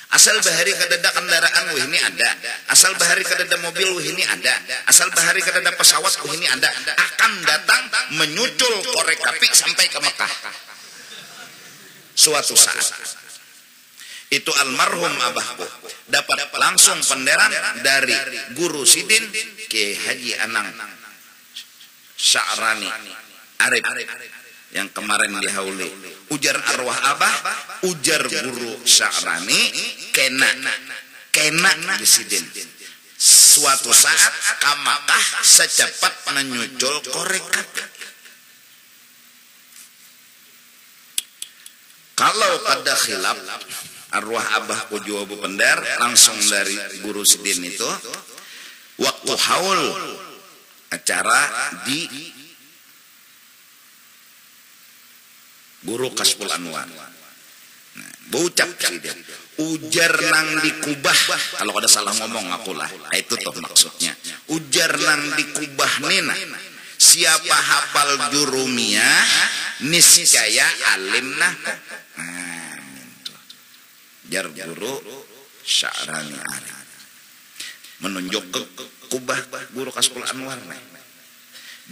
Asal bahari kadada kendaraan wihini ada. Asal bahari kadada mobil wihini ada. Asal bahari kadada pesawat wihini ada. Akan datang menyucul korek api sampai ke Mekah. Suatu saat. Itu almarhum abahku dapat langsung penderan dari Guru Sidin ke Haji Anang Sya'rani Arif yang kemarin dihauli. Ujar arwah abah, ujar Guru Sya'rani, kena di Sidin. Suatu saat kamakah secepat menyucul korek api. Kalau pada khilaf arwah abahku jawabu pendar langsung dari Guru Sidin itu waktu haul acara di Guru Kasful Anwar. Nah, bocap sih dia. Ujar nang dikubah. Kalau ada salah ngomong akulah. Itu toh maksudnya. Ujar nang dikubah nina. Siapa hafal jurumiyah niscaya alim nah. Jar Guru Sya'rani Arif menunjuk ke kubah Guru Kasful Anwar.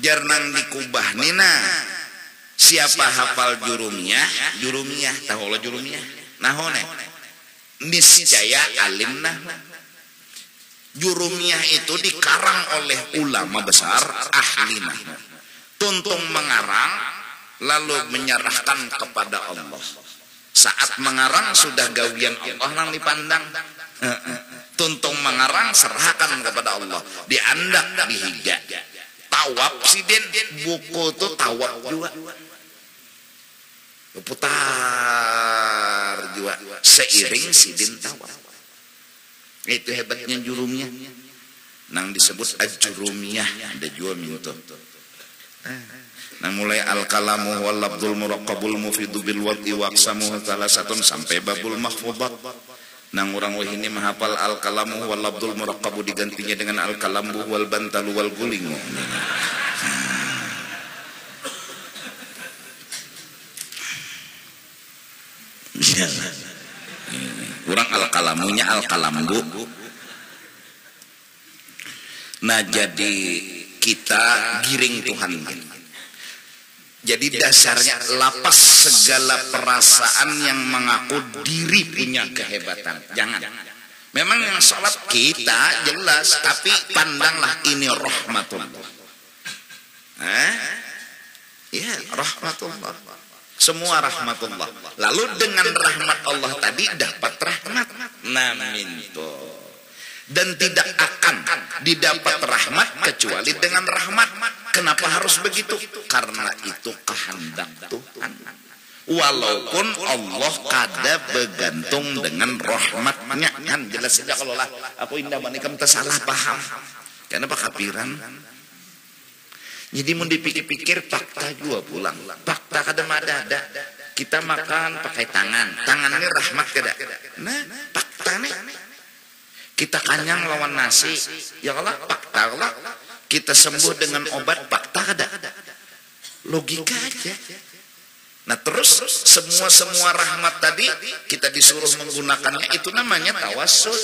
Jar nang dikubah nina. Siapa hafal jurumiyah tahu lo jurumiyah nahone niscaya alim nah. Jurumiyah itu dikarang oleh ulama besar ahli nah. Tuntung mengarang lalu menyerahkan kepada Allah. Saat mengarang sudah gawian Allah nang dipandang. Tuntung mengarang serahkan kepada Allah. Diandak dihiga. Tawab Sidin buku itu tawab juga. Putar juga seiring Sidin tawab. Itu hebatnya jurumiyah. Nang disebut ajurumiyah ada juga minto. Nang mulai al-kalamu wal labdul muraqqabul mufidu bil wati wa aqsamu salasatun sampai babul mahfudat. Nang orang wahini menghafal al-kalamu wal labdul muraqqabu digantinya dengan al-kalambu wal bantalu wal gulingu. Orang al-kalamunya al-kalambu. Nah jadi kita giring Tuhan. Jadi dasarnya lapas segala perasaan yang mengaku diri punya kehebatan. Jangan. Memang yang sholat kita jelas, tapi pandanglah ini rahmatullah. Ya rahmatullah. Semua rahmatullah. Lalu dengan rahmat Allah tadi dapat rahmat. Naminto. Dan tidak akan didapat rahmat kecuali dengan rahmat. Kenapa harus begitu? Karena itu kehendak Tuhan. Walaupun Allah kada bergantung dengan rahmatnya. Kan jelas saja kalau lah aku indah manikam tersalah paham. Karena pak kapiran. Jadi mau dipikir-pikir fakta juga pulang. Fakta kada ada. Kita makan pakai tangan. Tangan ini rahmat kada. Nah fakta nih. Kita kanyang lawan nasi. Ya Allah fakta Allah. Kita sembuh dengan obat fakta kada. Logika aja. Nah terus semua rahmat tadi kita disuruh menggunakannya itu namanya tawassul.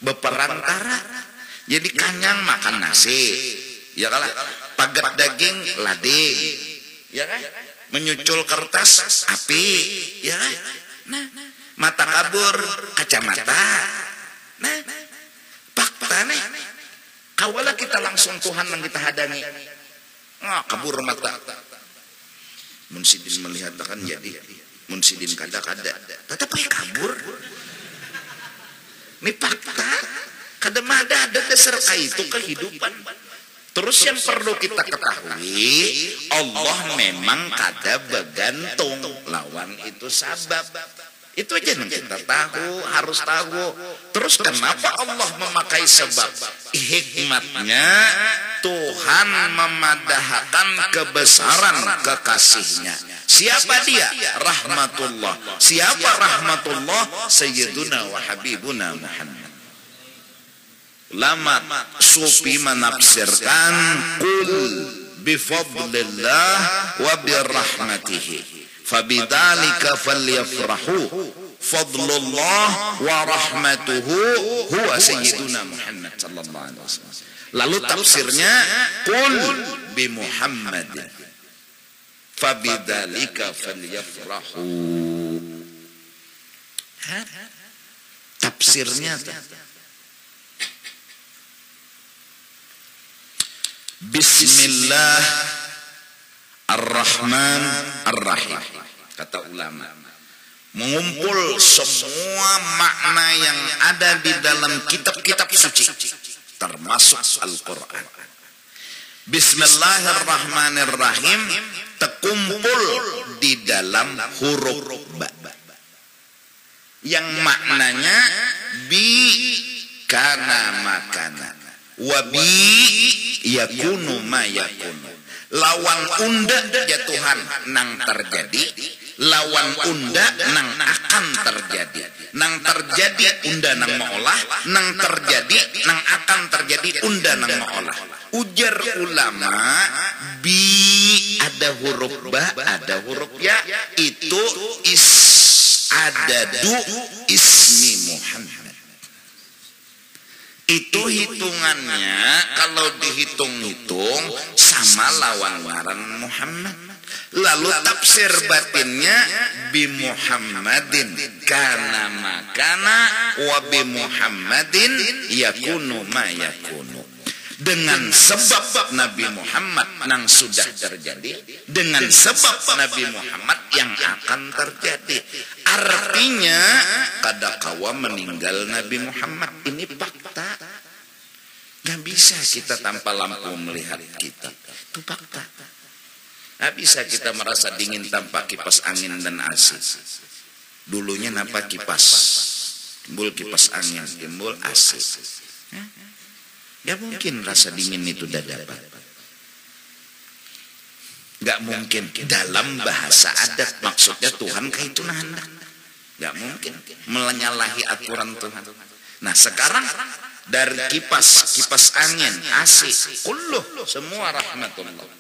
Berperantara. Jadi kanyang makan nasi. Ya kalah. Pagat daging lading. Ya kan? Menyucul kertas api. Ya kan? Nah, mata kabur kacamata. Nah, fakta nih. Kawala kita langsung Tuhan yang kita hadangi. Kabur mata. Munsidin melihat akan jadi. Munsidin kada-kada. Tetapi kabur. Ini fakta. Kadang-kadang ada dasar itu kehidupan. Terus yang perlu kita ketahui, Allah memang kada bergantung. Lawan itu sabab. Itu aja yang kita tahu, harus tahu. Terus kenapa Allah memakai sebab? Hikmatnya Tuhan memadahkan kebesaran kekasihnya. Siapa dia? Rahmatullah. Siapa rahmatullah? Sayyiduna wa habibuna Muhammad. Lama sufi menafsirkan qul bifadlillah wa birahmatihi fabidzalika falyafrahu fadlullah wa rahmatuhu huwa sayyiduna Muhammad sallallahu alaihi wasallam. Lalu tafsirnya qul bi Muhammad fabidzalika falyafrahu. Tafsirnya Bismillah Ar-Rahman Ar-Rahim. Kata ulama, mengumpul semua makna yang ada di dalam kitab-kitab suci, termasuk Al-Quran. Bismillahirrahmanirrahim terkumpul di dalam huruf ba, yang maknanya bi kana makana wabi yakunu ma yakunu. Lawan unda ya Tuhan nang terjadi, lawan unda nang akan terjadi. Nang terjadi unda nang meolah, nang terjadi nang akan terjadi unda nang meolah. Ujar ulama, bi ada huruf ba, ada huruf ya, itu adadu ismi Muhammad. Itu hitungannya kalau dihitung-hitung sama lawan ngaran Muhammad. Lalu tafsir batinnya bi Muhammadin kana makana wa bi Muhammadin yakunu ma yakunu. Dengan sebab Nabi Muhammad yang sudah terjadi, dengan sebab Nabi Muhammad yang akan terjadi. Artinya kada kawa meninggal Nabi Muhammad. Ini fakta. Gak bisa kita tanpa lampu melihat kita. Itu fakta. Gak bisa kita merasa dingin tanpa kipas angin dan AC. Dulunya napa kipas? Timbul kipas angin, timbul AC. Gak mungkin rasa dingin itu udah dapat. Gak mungkin. Dalam bahasa adat maksudnya Tuhan kayak itu nanda. Gak mungkin menyalahi aturan Tuhan. Nah sekarang dari kipas angin, AC, kulluh semua rahmatullah.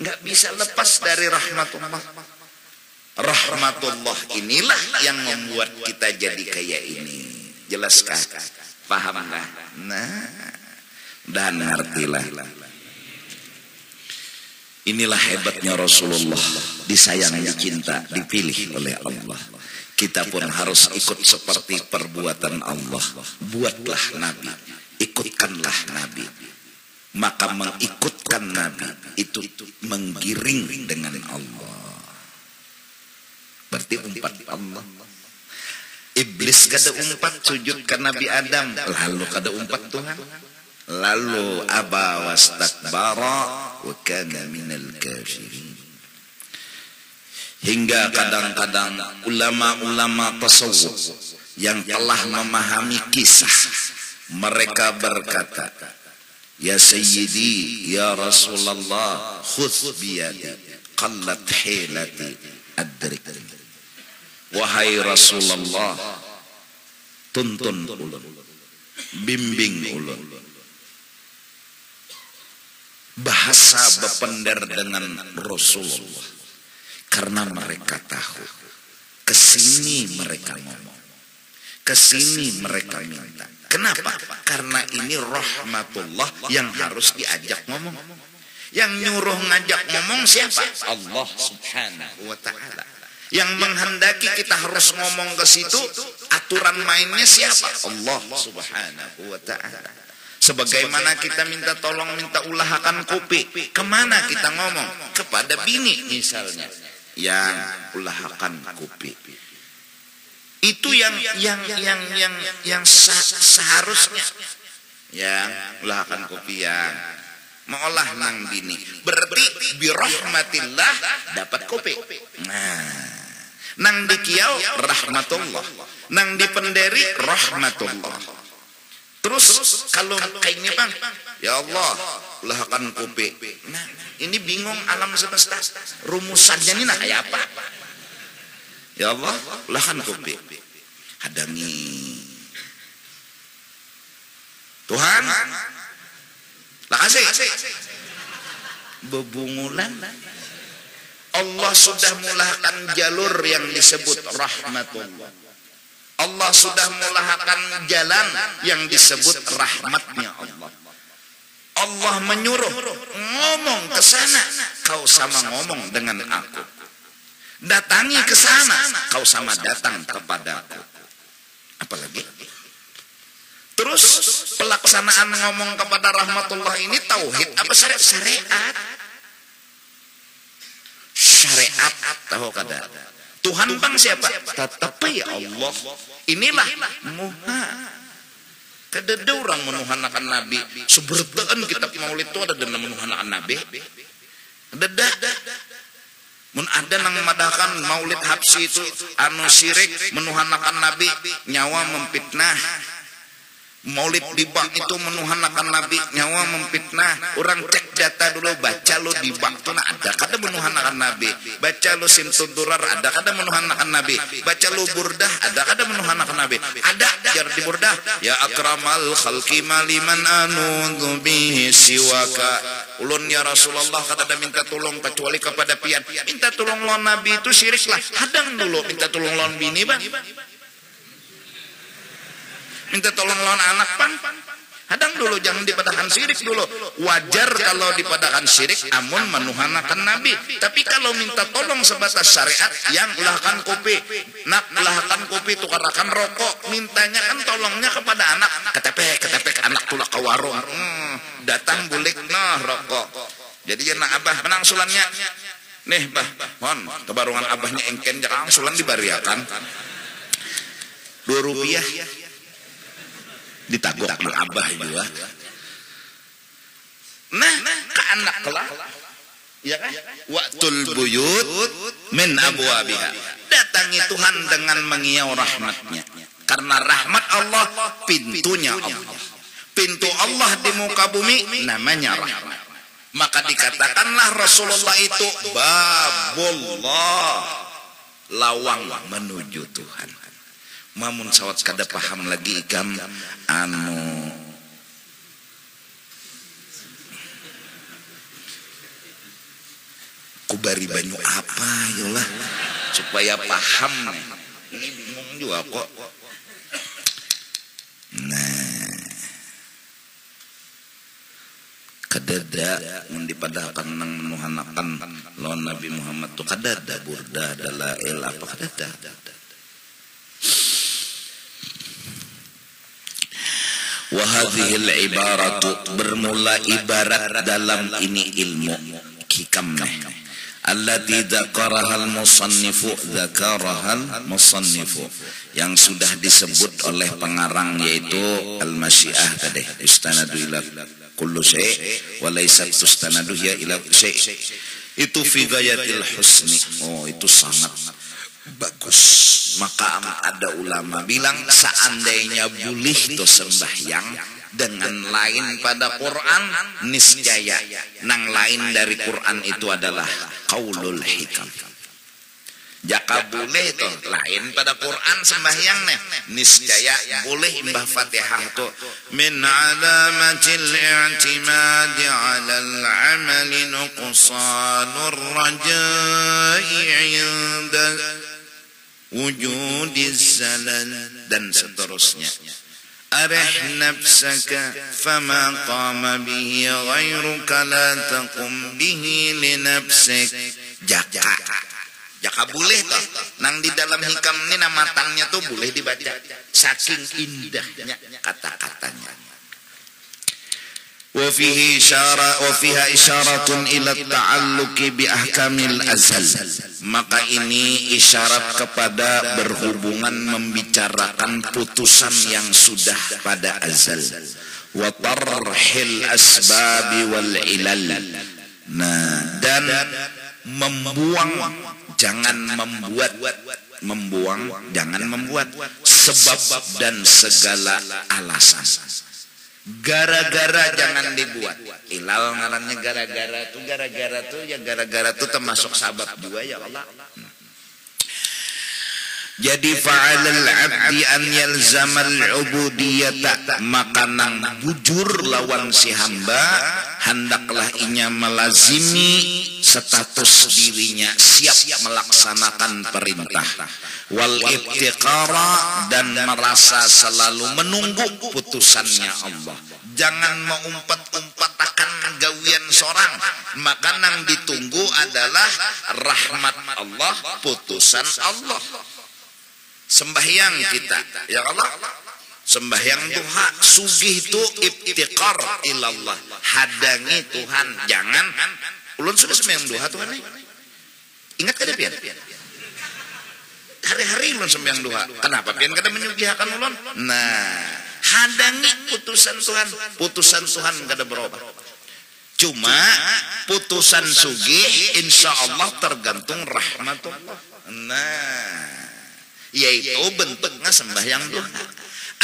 Gak bisa lepas dari rahmatullah. Rahmatullah inilah yang membuat kita jadi kayak ini. Jelaskah? Pahamkah? Nah, dan ngertilah. Inilah hebatnya Rasulullah, disayangi, dicinta, dipilih oleh Allah. Kita pun harus ikut seperti perbuatan Allah. Buatlah Nabi, ikutkanlah Nabi. Maka mengikutkan Nabi itu menggiring dengan Allah. Berarti umpat Allah. Iblis kada umpat sujud ke Nabi Adam, lalu kada umpat Tuhan. Lalu aba wastakbara wa kana minal kafirin. Hingga kadang-kadang ulama-ulama tasawuf yang telah memahami kisah, mereka berkata, ya Sayyidi, ya Rasulullah, khudh biyadi, qallat hilati, adrik. Wahai Rasulullah, tuntun ulun, bimbing ulun. Bahasa bepender dengan Rasulullah. Karena mereka tahu, kesini mereka ngomong, kesini mereka minta. Kenapa? Karena ini rahmatullah yang harus diajak ngomong. Yang nyuruh ngajak ngomong siapa? Allah subhanahu wa ta'ala. Yang menghendaki kita harus ngomong ke situ, aturan mainnya siapa? Allah subhanahu wa ta'ala. Sebagaimana kita minta tolong, minta ulahakan kopi, kemana kita ngomong? Kepada bini misalnya, yang ulahakan kopi. Itu yang seharusnya, yang ulahakan kopi yang mengolah nang bini. Berarti birahmatillah dapat kopi. Nah, nang di kiau rahmatullah, nang di penderi rahmatullah. Terus kalau kayaknya bang, ya Allah, ulahakan kopi. Nah, ini bingung alam semesta. Rumusannya ini nah kayak apa? Ya Allah, ulahakan kopi. Hadangi. Tuhan, makasih. Bebungulan. Allah sudah mulahkan jalur yang disebut rahmatullah. Allah sudah mulahkan jalan yang disebut rahmatnya Allah. Allah menyuruh ngomong ke sana, kau sama ngomong dengan aku. Datangi ke sana, kau sama datang kepadaku. Apalagi? Terus pelaksanaan ngomong kepada rahmatullah ini tauhid apa syariat? Syariat tahu kada? Tuhan bang siapa? Tetapi ya Allah. Inilah muha. Kadada orang menuhanakan Nabi. Sebertaan kitab maulid itu ada dalam menuhanakan Nabi. Kadada. Mun ada nang madahkan maulid habsi itu anu syirik menuhanakan Nabi, nyawa memfitnah. Maulid di bak itu menuhanakan Nabi, nyawa memfitnah. Orang cek data dulu, baca lo di bak itu nah ada kada menuhanakan Nabi. Baca lo simtudurar ada kada menuhanakan Nabi. Baca lo burdah ada kada menuhanakan Nabi. Ada jar di burdah. Ya akramal khalqi maliman anudzu bihi siwaka. Ulun ya Rasulullah kada ada minta tolong kecuali kepada pian. Minta tolong lawan Nabi itu syirik lah. Hadang dulu minta tolong lawan bini bang. Minta tolong lawan anak bang. Hadang dulu, jangan dipadakan syirik dulu. Wajar kalau dipadakan syirik amun menuhanakan Nabi. Tapi kalau minta tolong sebatas syariat, yang ulahkan kopi, nak ulahkan kopi tukarakan rokok, mintanya kan tolongnya kepada anak. Ketepek anak tulak ke warung. Datang bulik nah rokok. Jadi ya nak abah menang sulannya. Nih bah, mohon kebarungan abahnya engken jangan sulan dibariakan. 2 rupiah. Ditagok nang abah juga. Nah, ke anak kelak. Ya kan? Waqtul buyut min abwabiha. Datangi Tuhan dengan mengiau rahmatnya. Karena rahmat Allah pintunya Allah. Pintu Allah di muka bumi namanya rahmat. Maka dikatakanlah Rasulullah itu babullah, lawang menuju Tuhan. Mamun sawat kada paham lagi ikam anu kubari banyu apa yolah supaya paham nih. Ini bingung juga kok. Nah, kadada mun dipadakan nang menuhanakan lawan Nabi Muhammad tu kadada burda dalail apa kadada. Wahadhil ibaratu bermula ibarat dalam ini ilmu hikamnya. Allati dzakarahal musannifu yang sudah disebut oleh pengarang yaitu al-masyiah tadi istanadu ila kullu syai' wa laysat tustanadu ya ila syai'. Itu fi ghayatil husni. Oh, itu sangat bagus. Maka ada ulama bilang seandainya boleh itu sembahyang dengan lain pada Quran, niscaya nang lain dari Quran itu adalah qaulul hikam. Jaka boleh itu lain pada Quran sembahyang nih, niscaya boleh imbah Fatihah tu min alamatil i'timadi 'ala al-'amali nuqsanur raja'i 'inda wujudis zalal dan seterusnya. arih nafsaka fama qama bihi ghairuka la taqum bihi li nafsik. Jaka boleh toh nang di dalam hikam ini namatannya tuh boleh dibaca saking indahnya kata-katanya. Wa fiha isyaratun ila ta'alluqi bi ahkamil azal. Maka ini isyarat kepada berhubungan membicarakan putusan yang sudah pada azal. Wa tarhil asbabi wal ilal. Nah, dan jangan membuat sebab dan segala alasan. Gara-gara jangan dibuat. Ilal ngarannya gara-gara tuh termasuk sabab juga ya Allah. Jadi fa'alal 'abdi an yalzamal 'ubudiyata, maka nang bujur lawan si hamba hendaklah inya melazimi status dirinya siap melaksanakan perintah, wal ibtiqara, dan merasa selalu menunggu putusannya Allah. Jangan mengumpat-umpat akan gawian sorang, maka nang ditunggu adalah rahmat Allah, putusan Allah. Sembahyang kita ya Allah, sembahyang duha sugih itu ibtiqar ilallah, hadangi Tuhan. Jangan ulun sudah sembahyang duha Tuhan nih, ingat kada pian hari-hari ulun sembahyang duha, kenapa pian kada menyugihakan ulun? Nah, hadangi putusan Tuhan kada berubah. Cuma putusan sugih insya Allah tergantung rahmatullah. Nah, yaitu bentuknya sembahyang duha.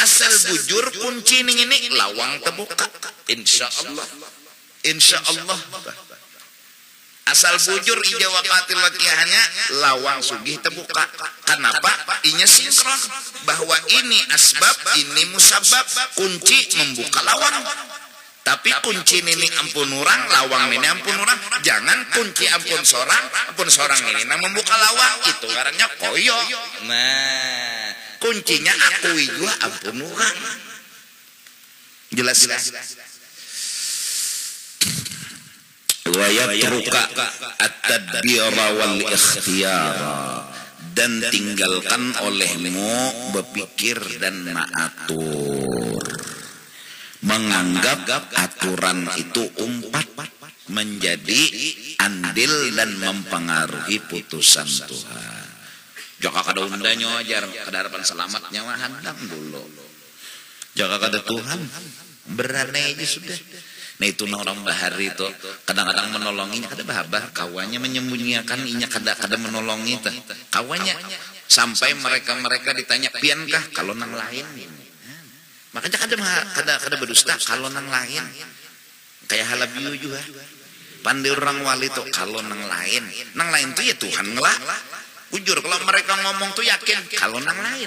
Asal bujur kunci ini lawang terbuka insya Allah. Asal bujur ija waqatil waqiahnya lawang sugih terbuka. Kenapa? Inya sinkron bahwa ini asbab, ini musabab, kunci membuka lawang. Tapi kunci ini ampun orang, lawang ini ampun orang. Jangan kunci ampun seorang ini nang membuka lawang, itu karena koyo. Nah, kuncinya akui juga ampun orang. Jelas. Wa yatruka at-tadbira wal ikhtiyara, dan tinggalkan olehmu berpikir dan mengatur. Menganggap aturan itu umpat menjadi andil dan mempengaruhi putusan Tuhan. Jaka kada undanya ajar kada harapan selamatnya mah handang dulu. Jaka kada Tuhan berani aja sudah. Nah itu orang bahari itu kadang-kadang menolonginya kada bahabah, kawannya menyembunyikan inya kada menolongi teh. Kawannya sampai mereka ditanya piankah kalau nang lain ini. Makanya kada berdusta kalau nang lain. Kayak halabiu juga. Pandai orang wali tuh kalau nang lain tuh ya Tuhan ngelah. Ujur kalau mereka ngomong tuh yakin kalau nang lain.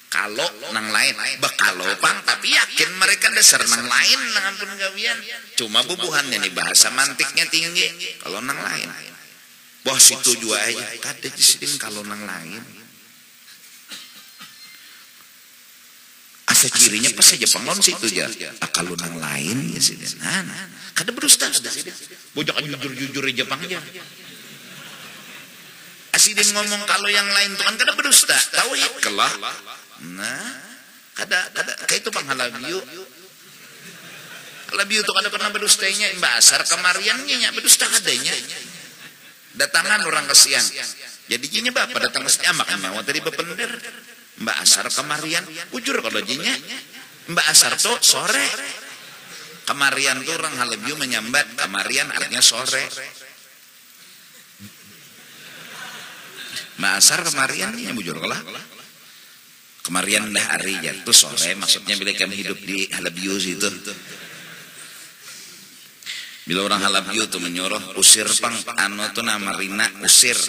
Kalau nang lain bakalo pang, tapi yakin mereka dasar nang lain nang ampun gawian. Cuma bubuhannya nih bahasa mantiknya tinggi. Kalau nang lain. Wah situ juga aja kada disidin kalau nang lain. Asa cirinya pas saja pengon situ aja. Kalau nang lain ya sih. Nah, kada berdusta sudah sih. Bojok jujur aja Jepang aja. Asidin ngomong kalau yang lain tuh kan kada berdusta. Tauhid kelah. Nah, kada kayak itu Bang halabiu. Halabiu tuh kada pernah berdustanya mbak asar kemariannya nya berdusta kadanya. Datangan orang kesian. Jadi jinya bapak datang ke siang makan nyawa tadi bepender. Mbak asar kemarian ujur kalau jinya mbak asar tuh sore. Kemarian tuh orang halabiu menyambat, kemarian artinya sore. Mbak asar kemariannya bujur kalah. Kemarian dah hari jatuh sore, maksudnya bila kami hidup di halabiu situ. Bila orang halabiu tuh menyuruh usir pang anu tuh nama Rina usir.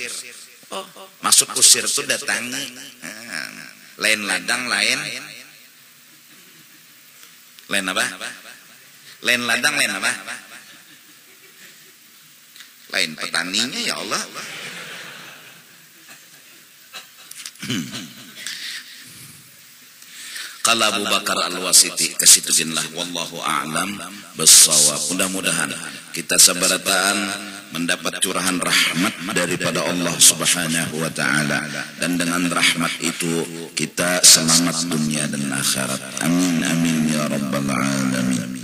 Masuk usir tuh datangi. Lain ladang lain apa? Lain ladang lain apa? Lain petaninya ya Allah. Qala Abu Bakar Al-Wasiti kasituginlah wallahu a'lam bissawab. Mudah-mudahan kita sabarataan mendapat curahan rahmat daripada Allah Subhanahu wa taala, dan dengan rahmat itu kita semangat dunia dan akhirat. Amin amin ya rabbal alamin.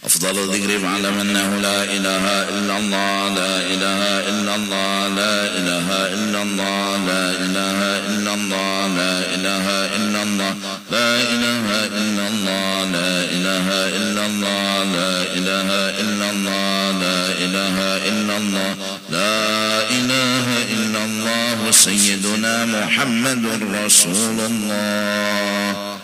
أفضل الذكر فاعلم أنه لا إله إلا الله لا إله إلا الله لا إله إلا الله لا إله إلا الله لا إله إلا الله لا إله إلا الله لا إله إلا الله لا إله إلا الله لا إله إلا الله لا إله إلا الله سيدنا محمد رسول الله.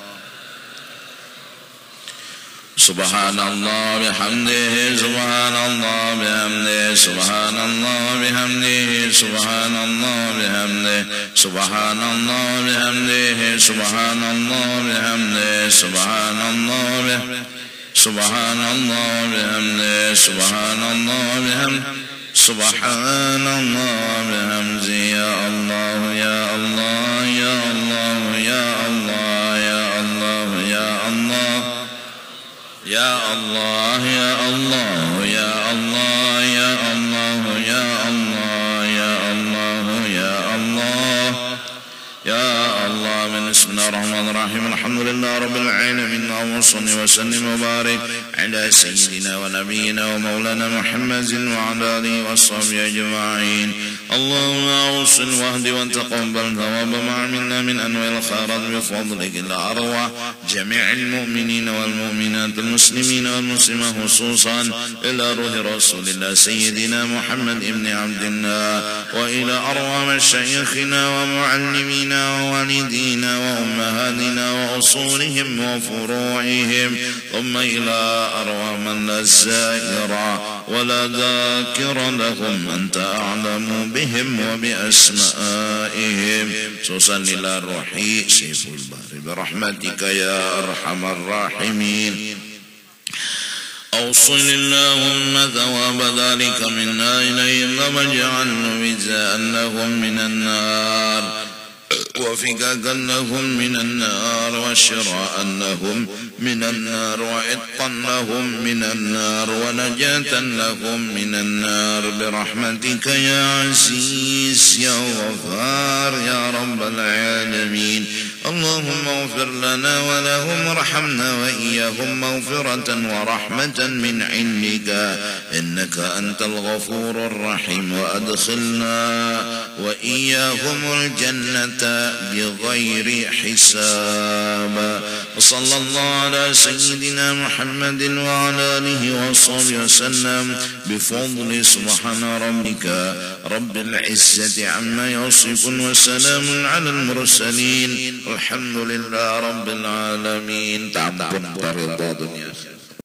Subhanallah bihamdihi subhanallah bihamdihi subhanallah bihamdihi subhanallah bihamdihi subhanallah bihamdihi subhanallah bihamdihi subhanallah bihamdihi subhanallah bihamdihi subhanallah bihamdihi subhanallah bihamdihi ya Allah ya Allah ya Allah ya Allah ya Allah ya Allah Ya Allah, Ya Allah, Ya Allah, Ya Allah, Ya Allah, Ya Allah, Ya Allah, Ya Allah. Bismillahirrahmanirrahim. Alhamdulillah Rabbil Alamin. Allahumma salli wa sallim wa barik ala sayyidina wa nabiyyina wa maulana Muhammadin wa ala alihi wa sahbihi ajma'in. Allahumma awsil wahdi wa taqabbal thawab ma amilna min anwa'il khairat bi fadlika ila arwah jami'il mu'minina wal mu'minat al muslimina wal muslimat khususan ila ruhi Rasulillah sayyidina Muhammad ibn Abdillah wa ila arwah masyayikhina wa muallimina wa walidina wa ummahatina wa usulihim wa furu'ihim thumma ila arwah man la zaira wa la dhakira lahum anta a'lamu bihim wa bi asma'ihim susan ila ruhi siful bahri birahmatika ya arhamar rahimin. أوصل اللهم ثواب ذلك منا إليهم واجعله وزاء لهم من النار وفكاكا لهم من النار وشراء لهم من النار وعتقا لهم من النار ونجاة لهم من النار برحمتك يا عزيز يا غفار يا رب العالمين. اللهم اغفر لنا ولهم ارحمنا وإياهم مغفرة ورحمة من عندك إنك أنت الغفور الرحيم وأدخلنا وإياهم الجنة بغير حساب. وصلى الله على سيدنا محمد وعلى آله وصحبه وسلم بفضل سبحان ربك رب العزة عما يصفون وسلام على المرسلين الحمد لله رب العالمين. تعبد رضا دنيا